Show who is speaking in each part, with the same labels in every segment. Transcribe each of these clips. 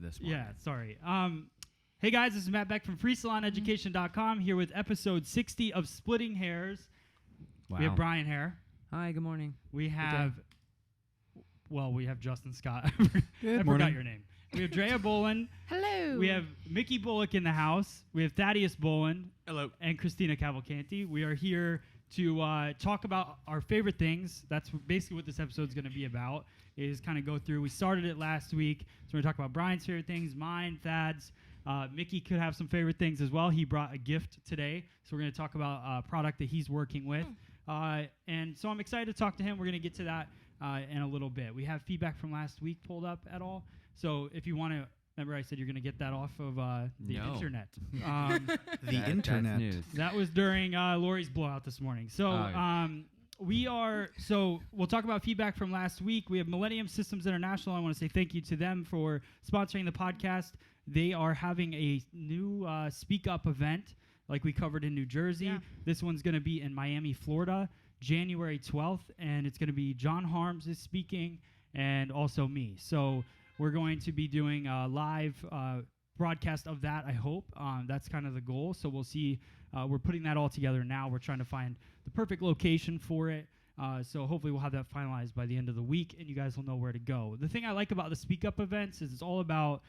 Speaker 1: this morning.
Speaker 2: Yeah, sorry. Hey guys, this is Matt Beck from FreeSalonEducation.com here with episode 60 of Splitting Hairs.
Speaker 1: Wow.
Speaker 2: We have Brian Hare.
Speaker 1: Hi, good morning.
Speaker 2: We have, we have Justin Scott.
Speaker 3: Good
Speaker 2: I
Speaker 3: morning.
Speaker 2: forgot your name. We have Drea Boland.
Speaker 4: Hello.
Speaker 2: We have Mickey Bullock in the house. We have Thaddeus Boland.
Speaker 3: Hello.
Speaker 2: And Christina Cavalcanti. We are here to talk about our favorite things. That's basically what this episode is going to be about, is kind of go through. We started it last week, so we're going to talk about Brian's favorite things, mine, Thad's. Mickey could have some favorite things as well. He brought a gift today, so we're going to talk about a product that he's working with. And so I'm excited to talk to him. We're going to get to that in a little bit. We have feedback from last week pulled up at all. So if you want to, remember I said you're going to get that off of the internet.
Speaker 3: The internet.
Speaker 1: That's news.
Speaker 2: That was during Lori's blowout this morning. So we'll talk about feedback from last week. We have Millennium Systems International. I want to say thank you to them for sponsoring the podcast. They are having a new Speak Up event like we covered in New Jersey.
Speaker 4: Yeah.
Speaker 2: This one's going to be in Miami, Florida, January 12th, and it's going to be John Harms is speaking and also me. So we're going to be doing a live broadcast of that, I hope. That's kind of the goal. So we'll see. We're putting that all together now. We're trying to find the perfect location for it. So hopefully we'll have that finalized by the end of the week, and you guys will know where to go. The thing I like about the Speak Up events is it's all about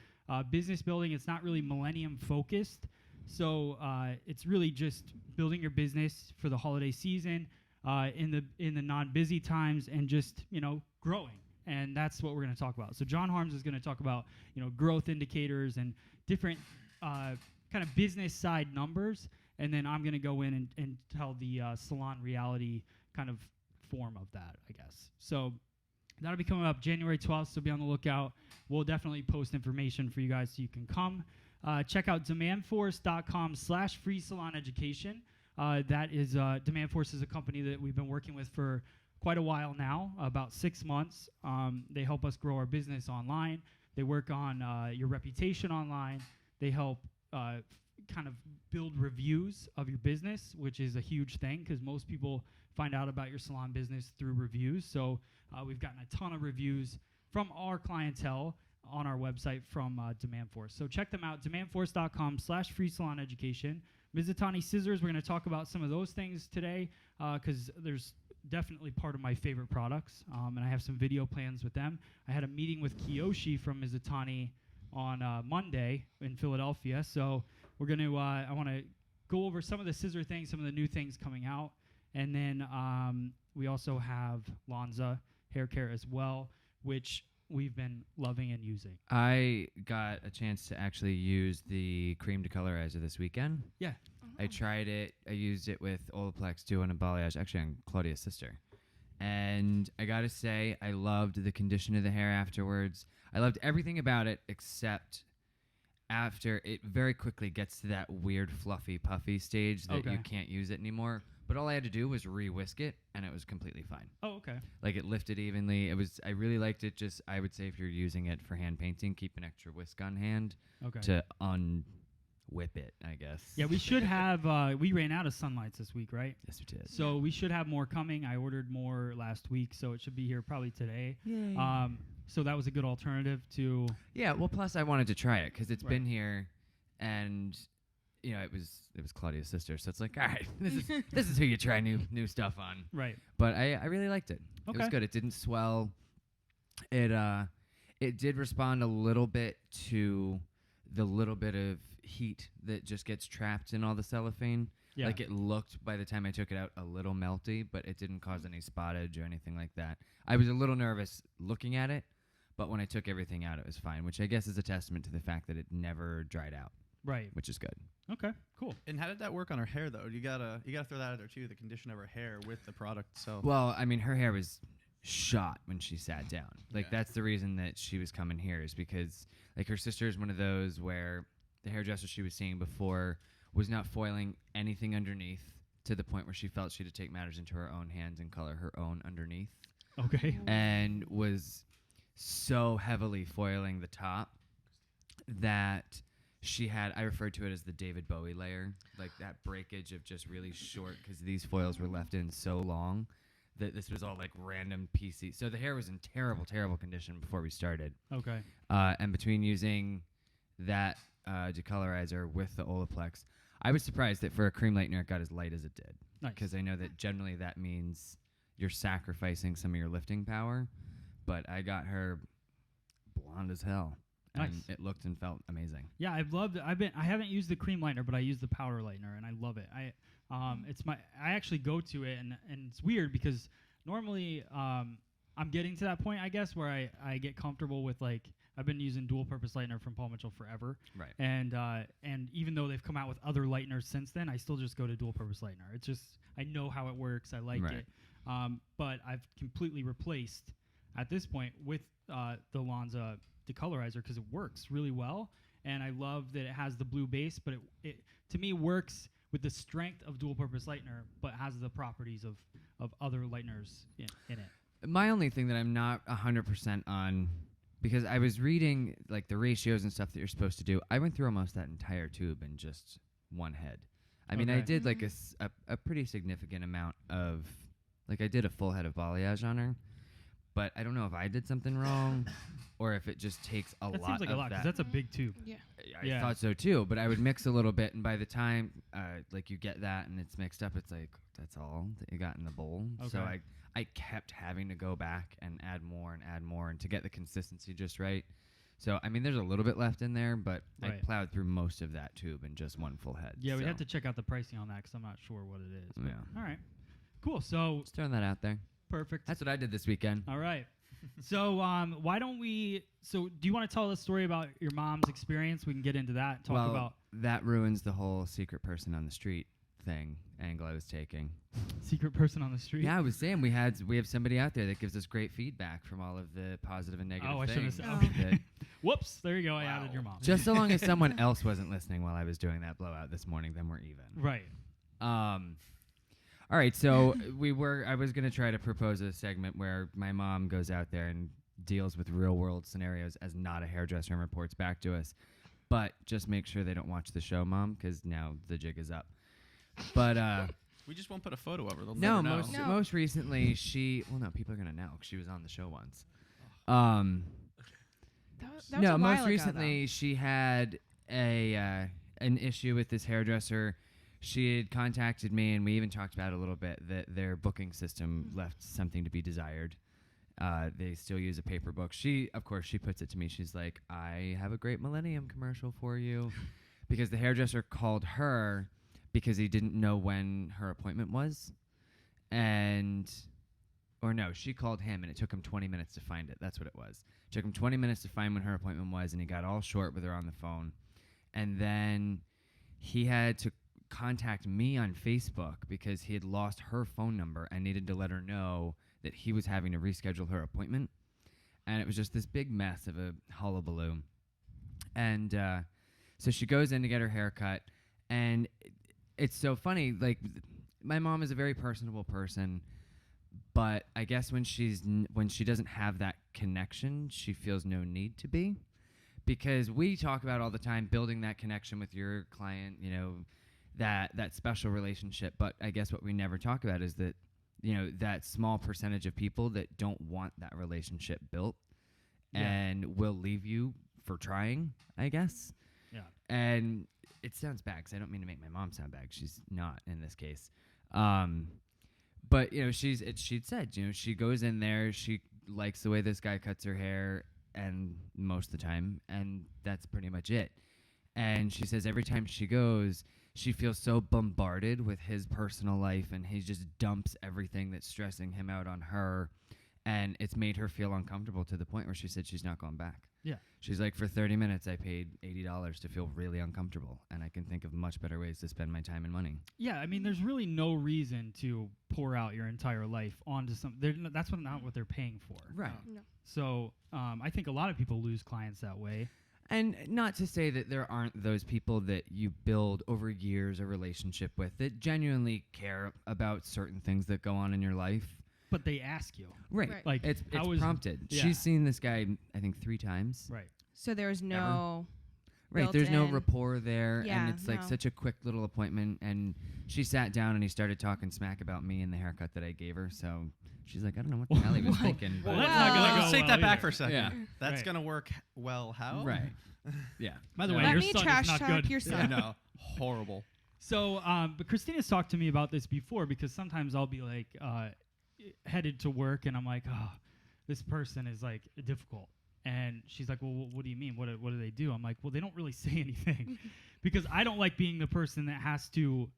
Speaker 2: business building. It's not really millennium focused. So it's really just building your business for the holiday season in the non-busy times and just, growing. And that's what we're going to talk about. So John Harms is going to talk about, growth indicators and different kind of business side numbers. And then I'm going to go in and tell the salon reality kind of form of that, I guess. So that'll be coming up January 12th, so be on the lookout. We'll definitely post information for you guys so you can come. Check out demandforce.com/free salon education. That is, DemandForce is a company that we've been working with for quite a while now, about 6 months. They help us grow our business online. They work on your reputation online. They help kind of build reviews of your business, which is a huge thing because most people find out about your salon business through reviews. So we've gotten a ton of reviews from our clientele on our website from DemandForce. So check them out, demandforce.com/free salon education. Mizutani Scissors, we're going to talk about some of those things today because there's definitely part of my favorite products, and I have some video plans with them. I had a meeting with Kiyoshi from Mizutani on Monday in Philadelphia, so we're going to, I want to go over some of the scissor things, some of the new things coming out, and then we also have Lanza hair care as well, which we've been loving and using.
Speaker 1: I got a chance to actually use the cream decolorizer this weekend.
Speaker 2: Yeah.
Speaker 1: I tried it. I used it with Olaplex Duo and a balayage, actually on Claudia's sister. And I got to say, I loved the condition of the hair afterwards. I loved everything about it except after it very quickly gets to that weird fluffy puffy stage that you can't use it anymore. But all I had to do was re-whisk it, and it was completely fine.
Speaker 2: Oh, okay.
Speaker 1: Like, it lifted evenly. I really liked it. Just, I would say if you're using it for hand painting, keep an extra whisk on hand to unwhip it, I guess.
Speaker 2: Yeah, we should have, we ran out of sunlights this week, right?
Speaker 1: Yes, we did.
Speaker 2: So we should have more coming. I ordered more last week, so it should be here probably today.
Speaker 1: Yay.
Speaker 2: So that was a good alternative to...
Speaker 1: Yeah, well, plus I wanted to try it because it's
Speaker 2: Right.
Speaker 1: been here, and... it was Claudia's sister, so it's like, all right, this is who you try new stuff on.
Speaker 2: Right.
Speaker 1: But I really liked it. It was
Speaker 2: Okay.
Speaker 1: good. It didn't swell. It did respond a little bit to the little bit of heat that just gets trapped in all the cellophane.
Speaker 2: Yeah.
Speaker 1: Like, it looked, by the time I took it out, a little melty, but it didn't cause any spottage or anything like that. I was a little nervous looking at it, but when I took everything out, it was fine, which I guess is a testament to the fact that it never dried out.
Speaker 2: Right.
Speaker 1: Which is good.
Speaker 2: Okay, cool.
Speaker 3: And how did that work on her hair, though? You gotta throw that out there too. The condition of her hair with the product. So
Speaker 1: Well, I mean, her hair was shot when she sat down. Like,
Speaker 3: Yeah.
Speaker 1: that's the reason that she was coming here, is because, like, her sister is one of those where the hairdresser she was seeing before was not foiling anything underneath to the point where she felt she had to take matters into her own hands and color her own underneath,
Speaker 2: Okay.
Speaker 1: and was so heavily foiling the top that she had, I referred to it as the David Bowie layer, like that breakage of just really short, because these foils were left in so long that this was all like random PC. So the hair was in terrible, terrible condition before we started.
Speaker 2: Okay.
Speaker 1: And between using that decolorizer with the Olaplex, I was surprised that for a cream lightener it got as light as it did.
Speaker 2: Nice.
Speaker 1: Because I know that generally that means you're sacrificing some of your lifting power. But I got her blonde as hell. And
Speaker 2: Nice.
Speaker 1: it looked and felt amazing.
Speaker 2: Yeah, I've loved it. I haven't used the cream lightener, but I use the powder lightener, and I love it. I actually go to it, and it's weird because normally I'm getting to that point, I guess, where I get comfortable with, like, I've been using dual purpose lightener from Paul Mitchell forever.
Speaker 1: Right.
Speaker 2: And even though they've come out with other lighteners since then, I still just go to dual purpose lightener. It's just, I know how it works. I like
Speaker 1: Right.
Speaker 2: it. But I've completely replaced at this point with the Lanza decolorizer because it works really well. And I love that it has the blue base, but it to me works with the strength of dual purpose lightener, but has the properties of other lighteners in it.
Speaker 1: My only thing that I'm not 100% on, because I was reading like the ratios and stuff that you're supposed to do. I went through almost that entire tube in just one head. I mean, I
Speaker 2: Okay.
Speaker 1: did like a pretty significant amount of, like I did a full head of balayage on her, but I don't know if I did something wrong or if it just takes a
Speaker 2: That
Speaker 1: lot
Speaker 2: seems like
Speaker 1: of
Speaker 2: a lot because
Speaker 1: that.
Speaker 2: that's a big tube.
Speaker 4: Yeah.
Speaker 1: I
Speaker 2: Yeah.
Speaker 1: thought so too, but I would mix a little bit, and by the time like you get that and it's mixed up, it's like that's all that you got in the bowl. So
Speaker 2: Okay.
Speaker 1: I kept having to go back and add more and to get the consistency just right. So I mean, there's a little bit left in there, but I
Speaker 2: Right.
Speaker 1: plowed through most of that tube in just one full head.
Speaker 2: Yeah, we
Speaker 1: so.
Speaker 2: have to check out the pricing on that because I'm not sure what it is. but-
Speaker 1: Yeah.
Speaker 2: All right. Cool. So
Speaker 1: Just throwing that out there.
Speaker 2: perfect.
Speaker 1: That's what I did this weekend.
Speaker 2: All right. So why don't we? So do you want to tell a story about your mom's experience? We can get into that. Talk
Speaker 1: well,
Speaker 2: about
Speaker 1: that ruins the whole secret person on the street thing angle I was taking.
Speaker 2: secret person on the street.
Speaker 1: Yeah, I was saying we have somebody out there that gives us great feedback from all of the positive and negative
Speaker 2: Oh, I shouldn't have
Speaker 1: things.
Speaker 2: said.
Speaker 4: Oh.
Speaker 2: Okay. Whoops. There you go. I added your mom.
Speaker 1: Just so long as someone else wasn't listening while I was doing that blowout this morning, then we're even.
Speaker 2: Right.
Speaker 1: All right, so I was gonna try to propose a segment where my mom goes out there and deals with real world scenarios as not a hairdresser and reports back to us. But just make sure they don't watch the show, Mom, because now the jig is up. But
Speaker 3: We just won't put a photo of her. They'll
Speaker 1: no,
Speaker 3: never know.
Speaker 4: No.
Speaker 1: most recently people are gonna know 'cause she was on the show once.
Speaker 4: That was
Speaker 1: No,
Speaker 4: a
Speaker 1: most
Speaker 4: while
Speaker 1: recently she had an issue with this hairdresser. She had contacted me, and we even talked about it a little bit, that their booking system left something to be desired. They still use a paper book. Of course, she puts it to me. She's like, I have a great Millennium commercial for you. Because the hairdresser called her because he didn't know when her appointment was. She called him, and it took him 20 minutes to find it. That's what it was. It took him 20 minutes to find when her appointment was, and he got all short with her on the phone. And then he had to contact me on Facebook because he had lost her phone number and needed to let her know that he was having to reschedule her appointment. And it was just this big mess of a hullabaloo. And so she goes in to get her hair cut, and it's so funny. Like, my mom is a very personable person, but I guess when when she doesn't have that connection, she feels no need to be. Because we talk about all the time building that connection with your client, that special relationship. But I guess what we never talk about is that, that small percentage of people that don't want that relationship built and will leave you for trying, I guess.
Speaker 2: Yeah.
Speaker 1: And it sounds bad because I don't mean to make my mom sound bad. She's not in this case. But, she'd said, she goes in there, she likes the way this guy cuts her hair, and most of the time, and that's pretty much it. And she says every time she goes, she feels so bombarded with his personal life, and he just dumps everything that's stressing him out on her, and it's made her feel uncomfortable to the point where she said she's not going back.
Speaker 2: Yeah.
Speaker 1: She's like, for 30 minutes, I paid $80 to feel really uncomfortable, and I can think of much better ways to spend my time and money.
Speaker 2: Yeah, I mean, there's really no reason to pour out your entire life onto that's not what they're paying for.
Speaker 1: Right.
Speaker 4: No.
Speaker 2: So I think a lot of people lose clients that way.
Speaker 1: And not to say that there aren't those people that you build over years a relationship with that genuinely care about certain things that go on in your life.
Speaker 2: But they ask you.
Speaker 1: Right.
Speaker 4: Right.
Speaker 2: Like,
Speaker 1: It's
Speaker 2: how is-
Speaker 1: prompted.
Speaker 2: yeah.
Speaker 1: She's seen this guy, I think, 3 times.
Speaker 2: Right.
Speaker 4: So there was no.
Speaker 1: Right.
Speaker 4: built
Speaker 1: There's no
Speaker 4: in.
Speaker 1: rapport there.
Speaker 4: Yeah,
Speaker 1: and it's like
Speaker 4: no.
Speaker 1: such a quick little appointment. And she sat down and he started talking smack about me and the haircut that I gave her. So She's like, I don't know what the hell he was thinking.
Speaker 2: Well,
Speaker 1: but-
Speaker 2: that's not gonna
Speaker 3: Let's
Speaker 2: go
Speaker 3: take
Speaker 2: well
Speaker 3: that back
Speaker 2: either.
Speaker 3: for a second.
Speaker 1: Yeah.
Speaker 3: That's
Speaker 2: Right.
Speaker 3: gonna work well. How?
Speaker 1: Right. Yeah.
Speaker 2: By the
Speaker 1: So-
Speaker 2: way,
Speaker 4: Let
Speaker 2: your
Speaker 4: me
Speaker 2: son
Speaker 4: trash
Speaker 2: is not
Speaker 4: talk
Speaker 2: good.
Speaker 4: your
Speaker 3: Yeah,
Speaker 4: son.
Speaker 3: no, horrible.
Speaker 2: So, but Christina's talked to me about this before because sometimes I'll be like headed to work and I'm like, oh, this person is like difficult. And she's like, well, what do you mean? What do they do? I'm like, well, they don't really say anything because I don't like being the person that has to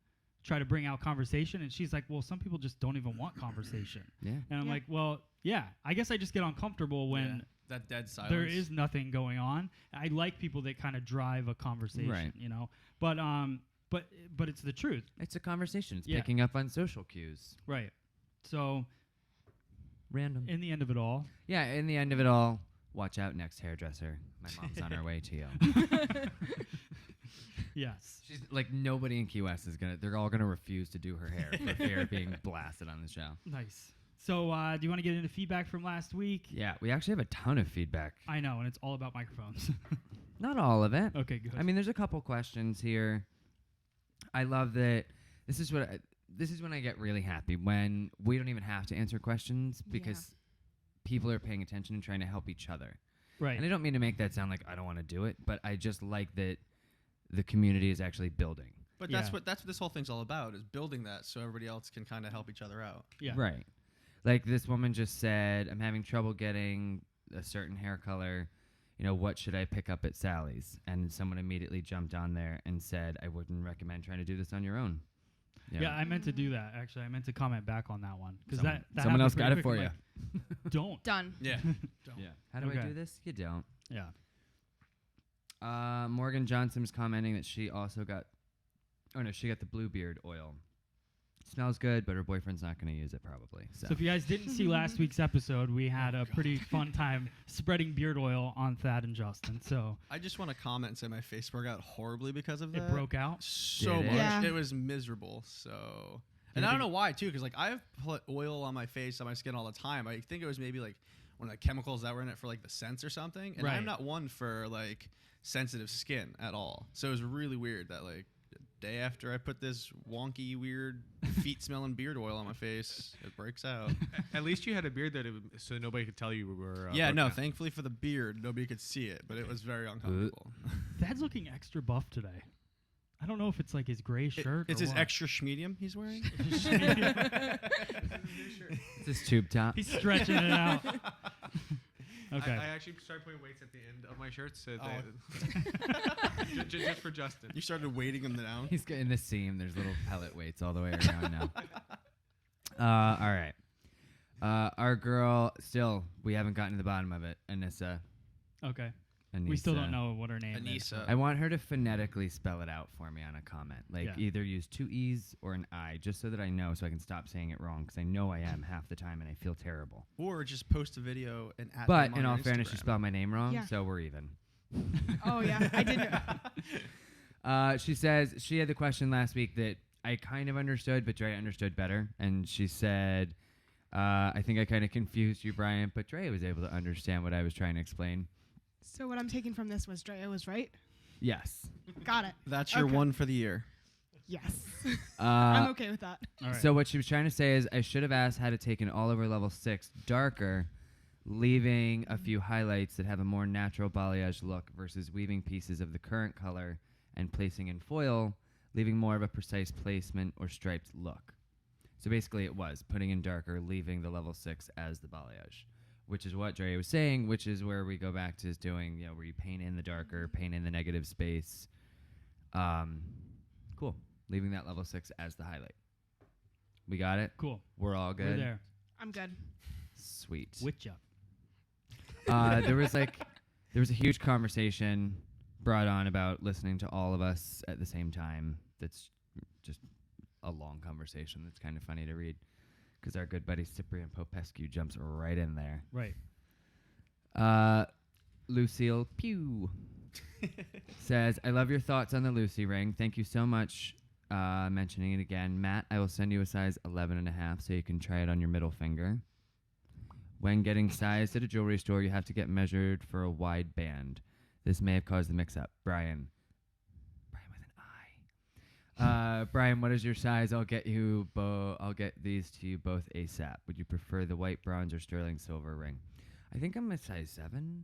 Speaker 2: try to bring out conversation. And she's like, well, some people just don't even want conversation.
Speaker 1: Yeah.
Speaker 2: And I'm
Speaker 4: Yeah.
Speaker 2: like, well, yeah, I guess I just get uncomfortable when
Speaker 3: Yeah, that dead silence.
Speaker 2: there is nothing going on. I like people that kind of drive a conversation,
Speaker 1: Right.
Speaker 2: you know, but it's the truth.
Speaker 1: It's a conversation. It's
Speaker 2: Yeah.
Speaker 1: picking up on social cues.
Speaker 2: Right. So
Speaker 1: Random.
Speaker 2: in the end of it all,
Speaker 1: Yeah, in the end of it all, watch out, next hairdresser. My mom's on her way to you.
Speaker 2: yes.
Speaker 1: She's like, nobody in Key West is gonna. They're all gonna refuse to do her hair for fear of being blasted on the show.
Speaker 2: Nice. So do you want to get into feedback from last week?
Speaker 1: Yeah, we actually have a ton of feedback.
Speaker 2: I know, and it's all about microphones.
Speaker 1: Not all of it.
Speaker 2: Okay, good.
Speaker 1: I mean, there's a couple questions here. I love that. This is when I get really happy when we don't even have to answer questions because people are paying attention and trying to help each other.
Speaker 2: right.
Speaker 1: And I don't mean to make that sound like I don't want to do it, but I just like that the community is actually building.
Speaker 3: But
Speaker 2: Yeah.
Speaker 3: that's what this whole thing's all about, is building that so everybody else can kind of help each other out.
Speaker 2: Yeah.
Speaker 1: Right. Like this woman just said, I'm having trouble getting a certain hair color. You know, what should I pick up at Sally's? And someone immediately jumped on there and said, I wouldn't recommend trying to do this on your own. You
Speaker 2: Yeah,
Speaker 1: know,
Speaker 2: I meant to do that. Actually, I meant to comment back on that one because
Speaker 1: someone,
Speaker 2: that
Speaker 1: someone
Speaker 2: happened
Speaker 1: else
Speaker 2: pretty
Speaker 1: got it
Speaker 2: quick.
Speaker 1: for
Speaker 2: I'm
Speaker 1: you.
Speaker 2: like, don't.
Speaker 4: Done.
Speaker 3: Yeah.
Speaker 1: Yeah. How do I
Speaker 2: Okay.
Speaker 1: do this? You don't.
Speaker 2: Yeah.
Speaker 1: Morgan Johnson was commenting that she also got, she got the Bluebeard oil. Smells good, but her boyfriend's not going to use it probably. So,
Speaker 2: So if you guys didn't see last week's episode, we had a pretty fun time spreading beard oil on Thad and Justin. So
Speaker 3: I just want to comment and say my face broke out horribly because of that.
Speaker 2: it broke out.
Speaker 3: so
Speaker 1: Did it?
Speaker 3: much.
Speaker 4: Yeah.
Speaker 3: It was miserable. So,
Speaker 2: Did
Speaker 3: and
Speaker 2: it
Speaker 3: I don't
Speaker 2: be-
Speaker 3: know why too, because like I've put oil on my face, on my skin all the time. I think it was maybe like one of the chemicals that were in it for like the scents or something. And
Speaker 2: Right.
Speaker 3: I'm not one for like sensitive skin at all. So it was really weird that like the day after I put this wonky, weird, feet-smelling beard oil on my face, it breaks out.
Speaker 5: At least you had a beard that so nobody could tell you were.
Speaker 3: Yeah,
Speaker 5: broken
Speaker 3: no.
Speaker 5: out.
Speaker 3: Thankfully for the beard, nobody could see it, but it was very uncomfortable.
Speaker 2: Thad's looking extra buff today. I don't know if it's like his gray shirt.
Speaker 3: It's
Speaker 2: or
Speaker 3: his
Speaker 2: what.
Speaker 3: extra schmedium he's wearing.
Speaker 1: it's this tube top.
Speaker 2: He's stretching it out. Okay.
Speaker 5: I actually started putting weights at the end of my shirts so
Speaker 3: Oh.
Speaker 5: that just for Justin.
Speaker 3: You started weighting him down.
Speaker 1: He's in the seam. There's little pellet weights all the way around now. All right. Our girl, still, we haven't gotten to the bottom of it. Anissa.
Speaker 2: Okay. We still don't
Speaker 1: Anissa.
Speaker 2: know what her name is.
Speaker 3: Anissa.
Speaker 1: I want her to phonetically spell it out for me on a comment. Like
Speaker 2: Yeah.
Speaker 1: either use 2 E's or an I, just so that I know, so I can stop saying it wrong, because I know I am half the time and I feel terrible.
Speaker 3: Or just post a video and at
Speaker 1: But
Speaker 3: them on
Speaker 1: in all
Speaker 3: your
Speaker 1: fairness, she
Speaker 3: Instagram.
Speaker 1: spelled my name wrong,
Speaker 4: Yeah.
Speaker 1: so we're even.
Speaker 4: Oh yeah, I did know.
Speaker 1: She says she had the question last week that I kind of understood, but Dre understood better. And she said, I think I kind of confused you, Brian, but Dre was able to understand what I was trying to explain.
Speaker 4: So what I'm taking from this was Drea was right.
Speaker 1: Yes.
Speaker 4: Got it.
Speaker 3: That's your
Speaker 4: Okay.
Speaker 3: one for the year.
Speaker 4: Yes. I'm
Speaker 1: Uh,
Speaker 4: okay with that.
Speaker 2: All right.
Speaker 1: So what she was trying to say is I should have asked how to take an all over level 6 darker, leaving a few highlights that have a more natural balayage look versus weaving pieces of the current color and placing in foil, leaving more of a precise placement or striped look. So basically it was putting in darker, leaving the level 6 as the balayage, which is what Dre was saying, which is where we go back to is doing, where you paint in the darker, paint in the negative space. Cool. Leaving that level 6 as the highlight. We got it?
Speaker 2: Cool.
Speaker 1: We're all good?
Speaker 2: We're there.
Speaker 4: I'm good.
Speaker 1: Sweet.
Speaker 2: With ya.
Speaker 1: There was a huge conversation brought on about listening to all of us at the same time. That's just a long conversation that's kind of funny to read because our good buddy Cyprian Popescu jumps right in there.
Speaker 2: Right.
Speaker 1: Lucille Pugh says, I love your thoughts on the Lucy ring. Thank you so much. Mentioning it again. Matt, I will send you a size 11.5 so you can try it on your middle finger. When getting sized at a jewelry store, you have to get measured for a wide band. This may have caused the mix-up. Brian with an Brian, what is your size? I'll get these to you both ASAP. Would you prefer the white bronze or sterling silver ring? I think I'm a size 7.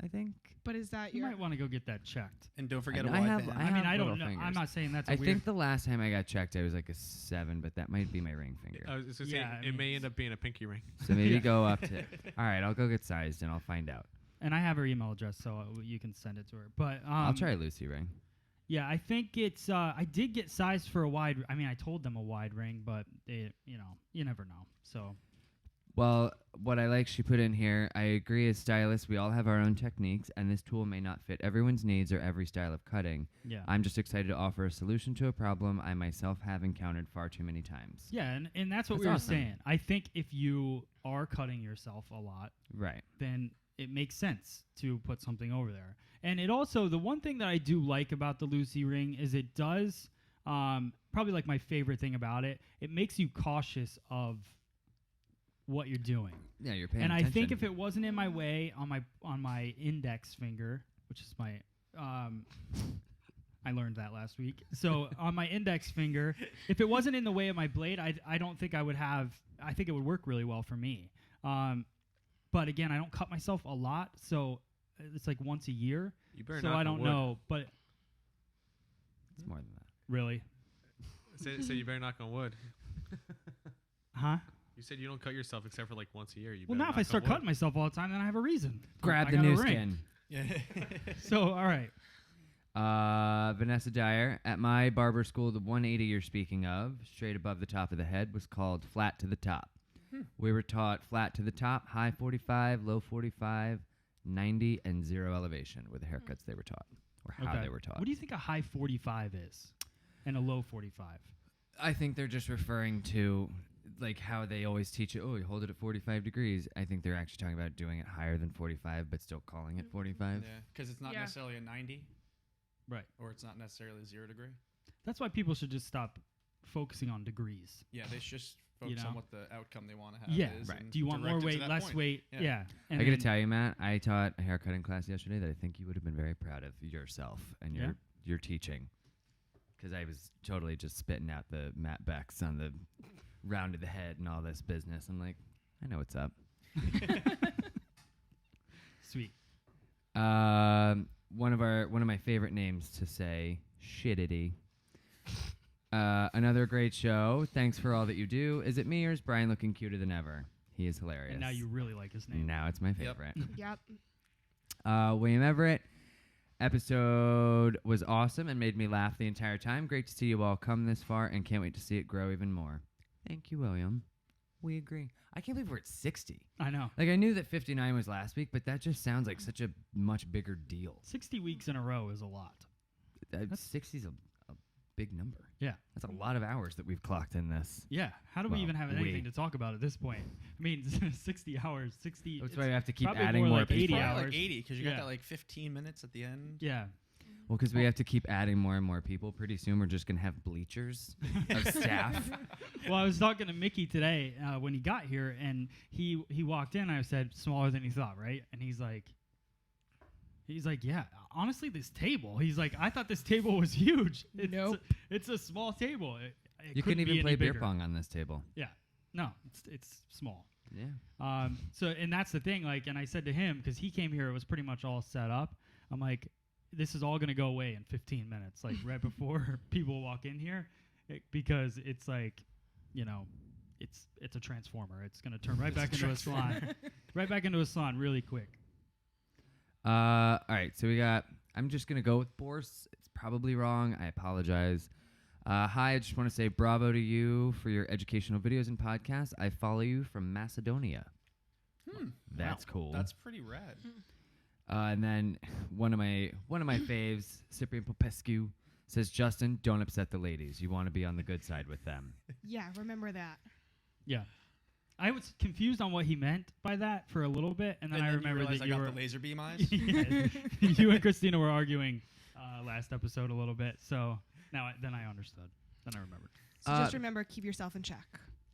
Speaker 1: I think.
Speaker 4: But is that
Speaker 2: You
Speaker 4: your?
Speaker 2: might want to go get that checked.
Speaker 3: And don't forget
Speaker 1: I
Speaker 3: a wide
Speaker 1: have-
Speaker 3: band.
Speaker 2: I mean,
Speaker 1: have
Speaker 2: I don't
Speaker 1: little
Speaker 2: know. I'm
Speaker 1: fingers.
Speaker 2: not saying that's a
Speaker 1: I
Speaker 2: weird.
Speaker 1: think the last time I got checked, I was like a 7, but that might be my ring finger.
Speaker 5: I was just gonna
Speaker 2: Yeah, I
Speaker 5: say it
Speaker 2: mean,
Speaker 5: may end up being a pinky ring.
Speaker 1: So maybe
Speaker 2: Yeah.
Speaker 1: go up to. All right, I'll go get sized and I'll find out.
Speaker 2: And I have her email address, so you can send it to her. But
Speaker 1: I'll try a Lucy ring.
Speaker 2: Yeah, I think it's. I did get sized for a wide. I mean, I told them a wide ring, but they, you never know. So
Speaker 1: Well, what I like she put in here, I agree as stylists, we all have our own techniques, and this tool may not fit everyone's needs or every style of cutting.
Speaker 2: yeah,
Speaker 1: I'm just excited to offer a solution to a problem I myself have encountered far too many times.
Speaker 2: yeah, and that's what
Speaker 1: That's
Speaker 2: we were
Speaker 1: awesome.
Speaker 2: saying. I think if you are cutting yourself a lot,
Speaker 1: Right.
Speaker 2: then it makes sense to put something over there. And it also, the one thing that I do like about the Lucy ring is it does, probably like my favorite thing about it, it makes you cautious of what you're doing.
Speaker 1: Yeah, you're paying
Speaker 2: And
Speaker 1: attention.
Speaker 2: I think if it wasn't in my way on my index finger, which is my, I learned that last week. So on my index finger, if it wasn't in the way of my blade, I don't think I would have. I think it would work really well for me. But again, I don't cut myself a lot, so it's like once a year.
Speaker 5: You better
Speaker 2: So
Speaker 5: knock
Speaker 2: I
Speaker 5: on
Speaker 2: don't
Speaker 5: wood.
Speaker 2: know, but
Speaker 1: It's more than that.
Speaker 2: really,
Speaker 5: Say you better knock on wood.
Speaker 2: huh?
Speaker 5: You said you don't cut yourself except for like once a year. You
Speaker 2: Well,
Speaker 5: better
Speaker 2: now if I
Speaker 5: knock on
Speaker 2: start
Speaker 5: wood.
Speaker 2: cutting myself all the time, then I have a reason.
Speaker 1: Grab
Speaker 2: I
Speaker 1: the
Speaker 2: got a
Speaker 1: new
Speaker 2: ring.
Speaker 1: skin.
Speaker 3: Yeah.
Speaker 2: So all right.
Speaker 1: Vanessa Dyer, at my barber school, the 180 you're speaking of, straight above the top of the head, was called flat to the top. We were taught flat to the top, high 45, low 45, 90, and 0 elevation were the haircuts they were taught, or how
Speaker 2: Okay.
Speaker 1: they were taught.
Speaker 2: What do you think a high 45 is, and a low 45?
Speaker 1: I think they're just referring to like how they always teach it. Oh, you hold it at 45 degrees. I think they're actually talking about doing it higher than 45, but still calling it 45.
Speaker 3: Yeah, because it's not
Speaker 4: Yeah.
Speaker 3: necessarily a 90,
Speaker 2: Right.
Speaker 3: or it's not necessarily 0 degree.
Speaker 2: That's why people should just stop focusing on degrees.
Speaker 3: Yeah, they should just focus
Speaker 2: know?
Speaker 3: on what the outcome they want to have
Speaker 2: Yeah.
Speaker 3: is.
Speaker 1: Right.
Speaker 3: and
Speaker 2: Do you want
Speaker 3: direct
Speaker 2: more
Speaker 3: it to
Speaker 2: weight,
Speaker 3: that
Speaker 2: less
Speaker 3: point.
Speaker 2: weight?
Speaker 3: Yeah.
Speaker 2: Yeah. And
Speaker 1: I got to
Speaker 2: then-
Speaker 1: tell you, Matt, I taught a haircutting class yesterday that I think you would have been very proud of yourself and
Speaker 2: Yeah?
Speaker 1: your teaching. Because I was totally just spitting out the Matt Becks on the round of the head and all this business. I'm like, I know what's up.
Speaker 2: Sweet.
Speaker 1: One of my favorite names to say, Shittity. Another great show. Thanks for all that you do. Is it me or is Brian looking cuter than ever? He is hilarious.
Speaker 2: And now you really like his name.
Speaker 1: Now it's my
Speaker 3: Yep.
Speaker 1: favorite.
Speaker 4: Yep.
Speaker 1: William Everett. Episode was awesome and made me laugh the entire time. Great to see you all come this far and can't wait to see it grow even more. Thank you, William. We agree. I can't believe we're at 60.
Speaker 2: I know.
Speaker 1: Like, I knew that 59 was last week, but that just sounds like such a much bigger deal.
Speaker 2: 60 weeks in a row is a lot.
Speaker 1: 60 is a big number.
Speaker 2: Yeah.
Speaker 1: That's a lot of hours that we've clocked in this.
Speaker 2: Yeah. How do we
Speaker 1: Well,
Speaker 2: even have
Speaker 1: we.
Speaker 2: anything to talk about at this point? I mean, 60 hours, 60.
Speaker 1: That's
Speaker 2: it's
Speaker 1: why we have to keep
Speaker 2: probably
Speaker 1: adding
Speaker 2: more
Speaker 1: more
Speaker 2: like
Speaker 1: people.
Speaker 2: 80
Speaker 3: Probably
Speaker 2: hours.
Speaker 3: like 80, because you
Speaker 2: Yeah.
Speaker 3: got that like 15 minutes at the end.
Speaker 2: Yeah.
Speaker 1: Well, because we have to keep adding more and more people. Pretty soon we're just going to have bleachers of staff.
Speaker 2: Well, I was talking to Mickey today when he got here, and he walked in. I said, smaller than he thought, right? And he's like, yeah, honestly, this table. He's like, I thought this table was huge.
Speaker 4: Nope.
Speaker 2: It's a small table. It
Speaker 1: You
Speaker 2: couldn't
Speaker 1: couldn't
Speaker 2: be
Speaker 1: even play
Speaker 2: any
Speaker 1: beer
Speaker 2: bigger.
Speaker 1: pong on this table.
Speaker 2: Yeah. No, it's small.
Speaker 1: Yeah.
Speaker 2: So, and that's the thing. Like, and I said to him, because he came here, it was pretty much all set up. I'm like, this is all gonna go away in 15 minutes, like right before people walk in here, because it's like, it's a transformer. It's gonna turn right back into a salon, right back into a salon really quick.
Speaker 1: All right, so I'm just going to go with Boris. It's probably wrong. I apologize. Hi, I just want to say bravo to you for your educational videos and podcasts. I follow you from Macedonia. That's cool.
Speaker 3: That's pretty rad.
Speaker 1: And then one of my faves, Cyprian Popescu, says, Justin, don't upset the ladies. You want to be on the good side with them.
Speaker 4: Yeah, remember that.
Speaker 2: Yeah, I was confused on what he meant by that for a little bit, and then I remembered that
Speaker 3: I
Speaker 2: you
Speaker 3: got
Speaker 2: were
Speaker 3: the laser beam eyes.
Speaker 2: Yeah. You and Christina were arguing last episode a little bit, so then I understood. Then I remembered.
Speaker 4: So just remember, keep yourself in check.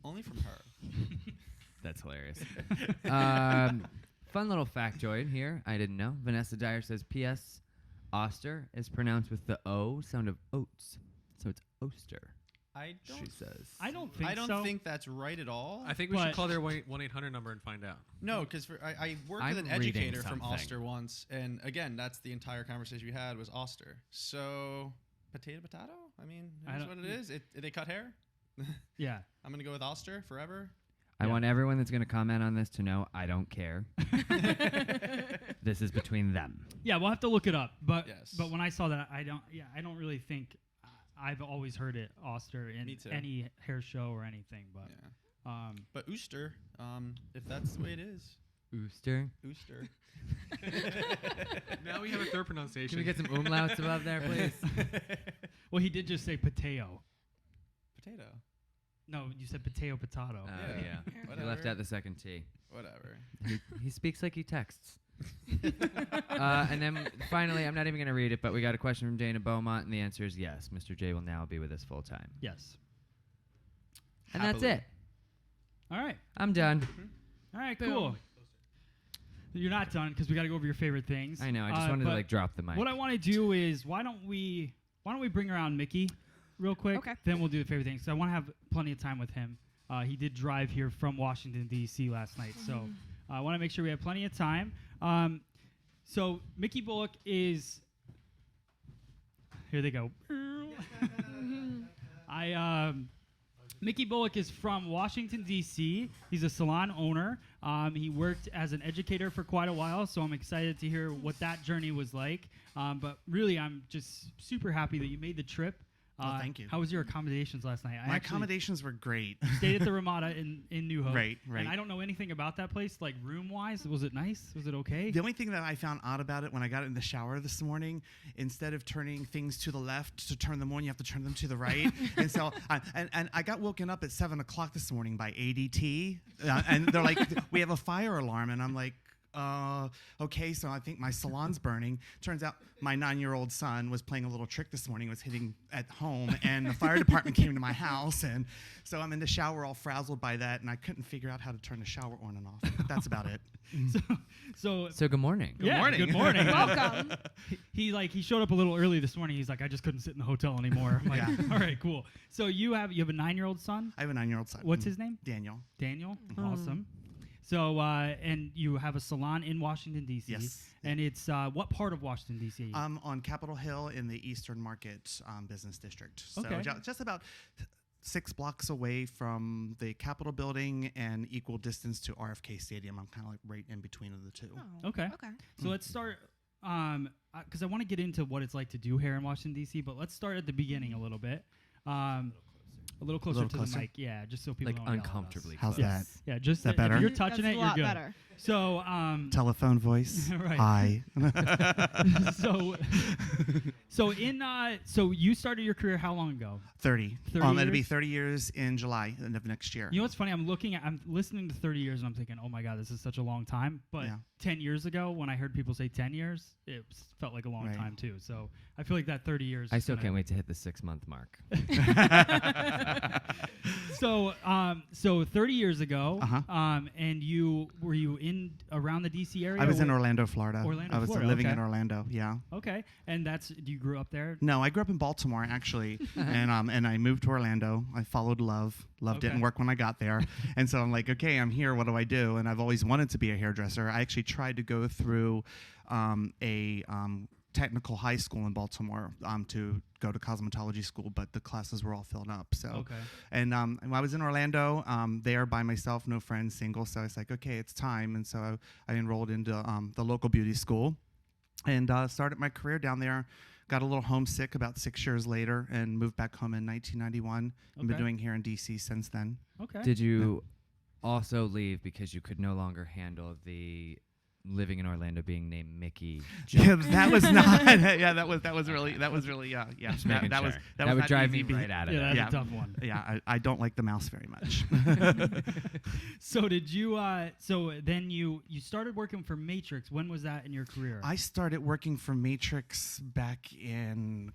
Speaker 3: Only from her.
Speaker 1: That's hilarious. Fun little factoid here. I didn't know. Vanessa Dyer says, P.S. Oster is pronounced with the O sound of oats. so it's Oster.
Speaker 3: I
Speaker 1: She
Speaker 3: don't.
Speaker 1: says.
Speaker 2: I don't think
Speaker 3: I don't
Speaker 2: so.
Speaker 3: think that's right at all.
Speaker 5: I think we
Speaker 2: But-
Speaker 5: should call their 1-800 number and find out.
Speaker 3: No, because I worked
Speaker 1: I'm
Speaker 3: with an
Speaker 1: reading
Speaker 3: educator from
Speaker 1: something.
Speaker 3: Oster once, and again, that's the entire conversation we had was Oster. So potato. I mean,
Speaker 2: I
Speaker 3: that's
Speaker 2: don't-
Speaker 3: what it is. They cut hair.
Speaker 2: Yeah.
Speaker 3: I'm gonna go with Oster forever.
Speaker 1: I
Speaker 2: Yeah.
Speaker 1: want everyone that's going to comment on this to know I don't care. This is between them.
Speaker 2: Yeah, we'll have to look it up. But
Speaker 3: Yes.
Speaker 2: but when I saw that, I don't really think I've always heard it Oster in
Speaker 3: Me too.
Speaker 2: any hair show or anything. But
Speaker 3: Yeah. But Ooster, if that's the way it is,
Speaker 1: Ooster.
Speaker 3: Ooster.
Speaker 5: Now we have a third pronunciation.
Speaker 1: Can we get some umlauts above there, please?
Speaker 2: well, he did just say potato.
Speaker 3: Potato.
Speaker 2: No, you said potato.
Speaker 1: Oh,
Speaker 3: Yeah.
Speaker 1: yeah. You
Speaker 3: Whatever.
Speaker 1: left out the second T.
Speaker 3: Whatever.
Speaker 1: He speaks like he texts. And then finally, I'm not even going to read it, but we got a question from Dana Beaumont, and the answer is yes. Mr. J will now be with us full time.
Speaker 2: Yes.
Speaker 1: And that's
Speaker 3: Happily.
Speaker 1: it.
Speaker 2: All right.
Speaker 1: I'm done.
Speaker 2: All right. Cool. You're not done because we got to go over your favorite things.
Speaker 1: I know. I just wanted to
Speaker 2: but
Speaker 1: drop the mic.
Speaker 2: What I want to do is why don't we bring around Mickey real quick?
Speaker 4: Okay.
Speaker 2: Then we'll do the favorite things. So I want to have plenty of time with him. He did drive here from Washington D.C. last night, so I want to make sure we have plenty of time. So Mickey Bullock is. Here they go. Mickey Bullock is from Washington, D.C. He's a salon owner. He worked as an educator for quite a while, so I'm excited to hear what that journey was like. But really, I'm just super happy that you made the trip.
Speaker 6: Oh, thank you.
Speaker 2: How was your accommodations last night?
Speaker 6: My accommodations were great.
Speaker 2: stayed at the Ramada in New Hope.
Speaker 6: Right.
Speaker 2: And I don't know anything about that place, like room-wise. Was it nice? Was it okay?
Speaker 6: The only thing that I found odd about it when I got in the shower this morning, instead of turning things to the left to turn them on, you have to turn them to the right. And so, and I got woken up at 7 o'clock this morning by ADT, and they're like, "We have a fire alarm," and I'm like, okay, so I think my salon's burning. Turns out my 9-year-old son was playing a little trick this morning, was hitting at home, and the fire department came to my house, and so I'm in the shower all frazzled by that, and I couldn't figure out how to turn the shower on and off. But that's about it.
Speaker 2: So
Speaker 1: So good morning.
Speaker 2: yeah,
Speaker 6: morning.
Speaker 2: Good morning.
Speaker 4: Welcome.
Speaker 2: He showed up a little early this morning. He's like, I just couldn't sit in the hotel anymore. I'm like,
Speaker 6: Yeah.
Speaker 2: all right, cool. So you have a 9-year-old son.
Speaker 6: I have a 9-year-old son.
Speaker 2: What's his name?
Speaker 6: Daniel.
Speaker 2: Daniel. Awesome. So and you have a salon in Washington D.C.
Speaker 6: Yes.
Speaker 2: And it's what part of Washington D.C.?
Speaker 6: On Capitol Hill in the Eastern Market Business District. So
Speaker 2: Okay.
Speaker 6: just about 6 blocks away from the Capitol building and equal distance to RFK Stadium. I'm kind of like right in between of the two.
Speaker 4: Oh,
Speaker 2: Okay.
Speaker 4: Okay.
Speaker 2: So let's start, because I want to get into what it's like to do hair in Washington, D.C., but let's start at the beginning a little bit. A little closer
Speaker 6: little
Speaker 2: to
Speaker 6: closer?
Speaker 2: the mic, yeah, just so people
Speaker 1: Like
Speaker 2: don't yell at us.
Speaker 1: uncomfortably
Speaker 6: How's
Speaker 1: close.
Speaker 6: that?
Speaker 2: Yeah, just
Speaker 6: that better?
Speaker 2: if you're touching
Speaker 4: That's
Speaker 2: it,
Speaker 4: a
Speaker 2: you're
Speaker 4: lot
Speaker 2: good.
Speaker 4: better.
Speaker 2: So,
Speaker 6: Telephone voice.
Speaker 2: Right.
Speaker 6: Hi.
Speaker 2: so you started your career how long ago?
Speaker 6: 30.
Speaker 2: 30
Speaker 6: It'll be
Speaker 2: years?
Speaker 6: 30 years in July of next year.
Speaker 2: You know what's funny? I'm listening to 30 years and I'm thinking, oh my God, this is such a long time. But
Speaker 6: Yeah.
Speaker 2: 10 years ago, when I heard people say 10 years, it felt like a long
Speaker 6: Right.
Speaker 2: time too. So I feel like that 30 years.
Speaker 1: I
Speaker 2: is
Speaker 1: still
Speaker 2: gonna-
Speaker 1: can't wait to hit the 6-month mark.
Speaker 2: So 30 years ago,
Speaker 6: Uh-huh.
Speaker 2: and were you in around the DC area?
Speaker 6: I was
Speaker 2: or
Speaker 6: in
Speaker 2: what-
Speaker 6: Orlando, Florida.
Speaker 2: Orlando,
Speaker 6: I was
Speaker 2: Florida,
Speaker 6: living
Speaker 2: okay.
Speaker 6: in Orlando, yeah.
Speaker 2: Okay, and you grew up there.
Speaker 6: No, I grew up in Baltimore actually, and I moved to Orlando. I followed Love. Love
Speaker 2: Okay.
Speaker 6: didn't work when I got there, and so I'm like, okay, I'm here. What do I do? And I've always wanted to be a hairdresser. I actually tried to go through a technical high school in Baltimore to go to cosmetology school, but the classes were all filled up. So,
Speaker 2: Okay.
Speaker 6: and I was in Orlando there by myself, no friends, single. So I was like, okay, it's time. And so I enrolled into the local beauty school and started my career down there. Got a little homesick about 6 years later and moved back home in 1991. I've been
Speaker 2: Okay.
Speaker 6: doing here in DC since then.
Speaker 2: Okay.
Speaker 1: Did you also leave because you could no longer handle the living in Orlando being named Mickey?
Speaker 6: Yeah, that was not. Yeah, that was really. Yeah.
Speaker 1: Just
Speaker 6: That,
Speaker 1: making
Speaker 6: that was
Speaker 1: sure.
Speaker 6: that,
Speaker 1: That
Speaker 6: was
Speaker 1: would
Speaker 6: not
Speaker 1: drive me
Speaker 6: easy
Speaker 1: right out of
Speaker 2: yeah,
Speaker 1: there.
Speaker 2: that's
Speaker 6: Yeah.
Speaker 2: a tough one.
Speaker 6: Yeah, I don't like the mouse very much.
Speaker 2: So did you? So then you started working for Matrix. When was that in your career?
Speaker 6: I started working for Matrix back in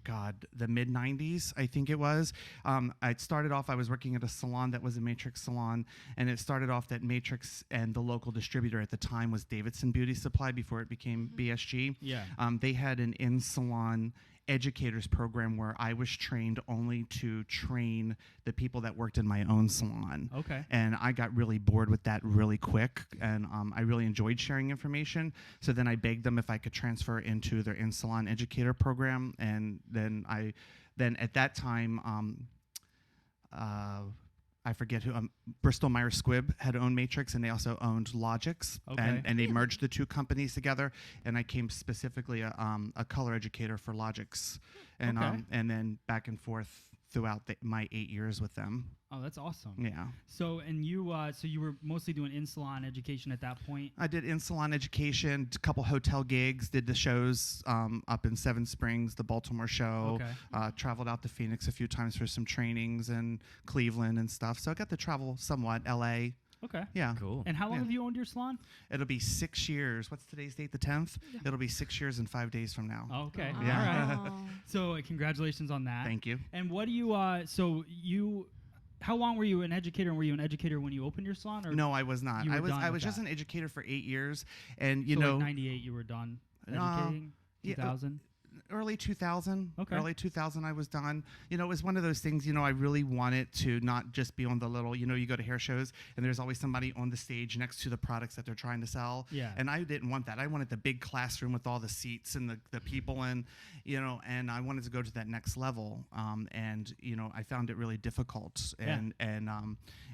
Speaker 6: the mid '90s, I think it was. I started off. I was working at a salon that was a Matrix salon, and it started off that Matrix and the local distributor at the time was Davidson Beauty Supply before it became BSG.
Speaker 2: Yeah.
Speaker 6: They had an in-salon educators program where I was trained only to train the people that worked in my own salon.
Speaker 2: Okay.
Speaker 6: And I got really bored with that really quick, and I really enjoyed sharing information. So then I begged them if I could transfer into their in-salon educator program, and then at that time, I forget who, Bristol Myers Squibb had owned Matrix, and they also owned Logix.
Speaker 2: Okay.
Speaker 6: And they merged the two companies together, and I came specifically a color educator for Logix. And,
Speaker 2: Okay.
Speaker 6: And then back and forth throughout my 8 years with them.
Speaker 2: Oh, that's awesome.
Speaker 6: Yeah.
Speaker 2: So, and you, so you were mostly doing in-salon education at that point?
Speaker 6: I did in-salon education, a couple hotel gigs, did the shows up in Seven Springs, the Baltimore show.
Speaker 2: Okay.
Speaker 6: Traveled out to Phoenix a few times for some trainings, and Cleveland and stuff. So I got to travel somewhat, LA.
Speaker 2: Okay.
Speaker 6: Yeah.
Speaker 1: Cool.
Speaker 2: And how long
Speaker 6: Yeah.
Speaker 2: have you owned your salon?
Speaker 6: It'll be 6 years. What's today's date? The 10th? It'll be 6 years and 5 days from now.
Speaker 2: Oh, okay.
Speaker 6: Yeah.
Speaker 2: All right. So congratulations on that.
Speaker 6: Thank you.
Speaker 2: And what do you, how long were you an educator, and were you an educator when you opened your salon? Or
Speaker 6: No, I was not.
Speaker 2: you were done
Speaker 6: I
Speaker 2: with
Speaker 6: was just
Speaker 2: that?
Speaker 6: an educator for 8 years, and
Speaker 2: so like 98 you were done educating?
Speaker 6: yeah,
Speaker 2: 2000?
Speaker 6: early 2000.
Speaker 2: Okay.
Speaker 6: Early 2000 I was done. You know, it was one of those things, you know, I really wanted to not just be on the little, you know, you go to hair shows and there's always somebody on the stage next to the products that they're trying to sell.
Speaker 2: Yeah.
Speaker 6: And I didn't want that. I wanted the big classroom with all the seats and the people, and, you know, and I wanted to go to that next level. And, you know, I found it really difficult, and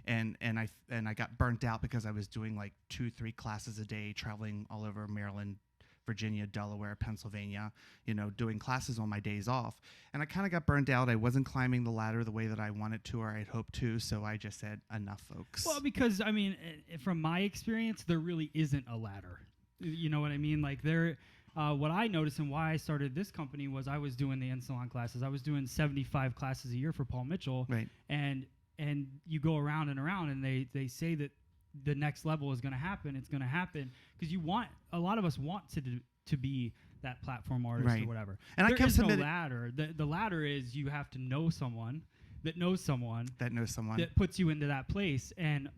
Speaker 6: I got burnt out because I was doing like 2-3 classes a day, traveling all over Maryland, Virginia, Delaware, Pennsylvania, you know, doing classes on my days off. And I kind of got burned out. I wasn't climbing the ladder the way that I wanted to, or I'd hoped to. So I just said, enough, folks.
Speaker 2: Well, because, I mean, from my experience, there really isn't a ladder. You know what I mean? Like, what I noticed and why I started this company was I was doing the in-salon classes. I was doing 75 classes a year for Paul Mitchell.
Speaker 6: Right.
Speaker 2: And you go around and around, and they say that the next level is going to happen. It's going to happen because a lot of us want to be that platform artist
Speaker 6: Right.
Speaker 2: or whatever.
Speaker 6: And I
Speaker 2: there
Speaker 6: kept
Speaker 2: is no
Speaker 6: submitting-
Speaker 2: ladder. The ladder is you have to know someone that knows someone
Speaker 6: that knows someone.
Speaker 2: that puts you into that place,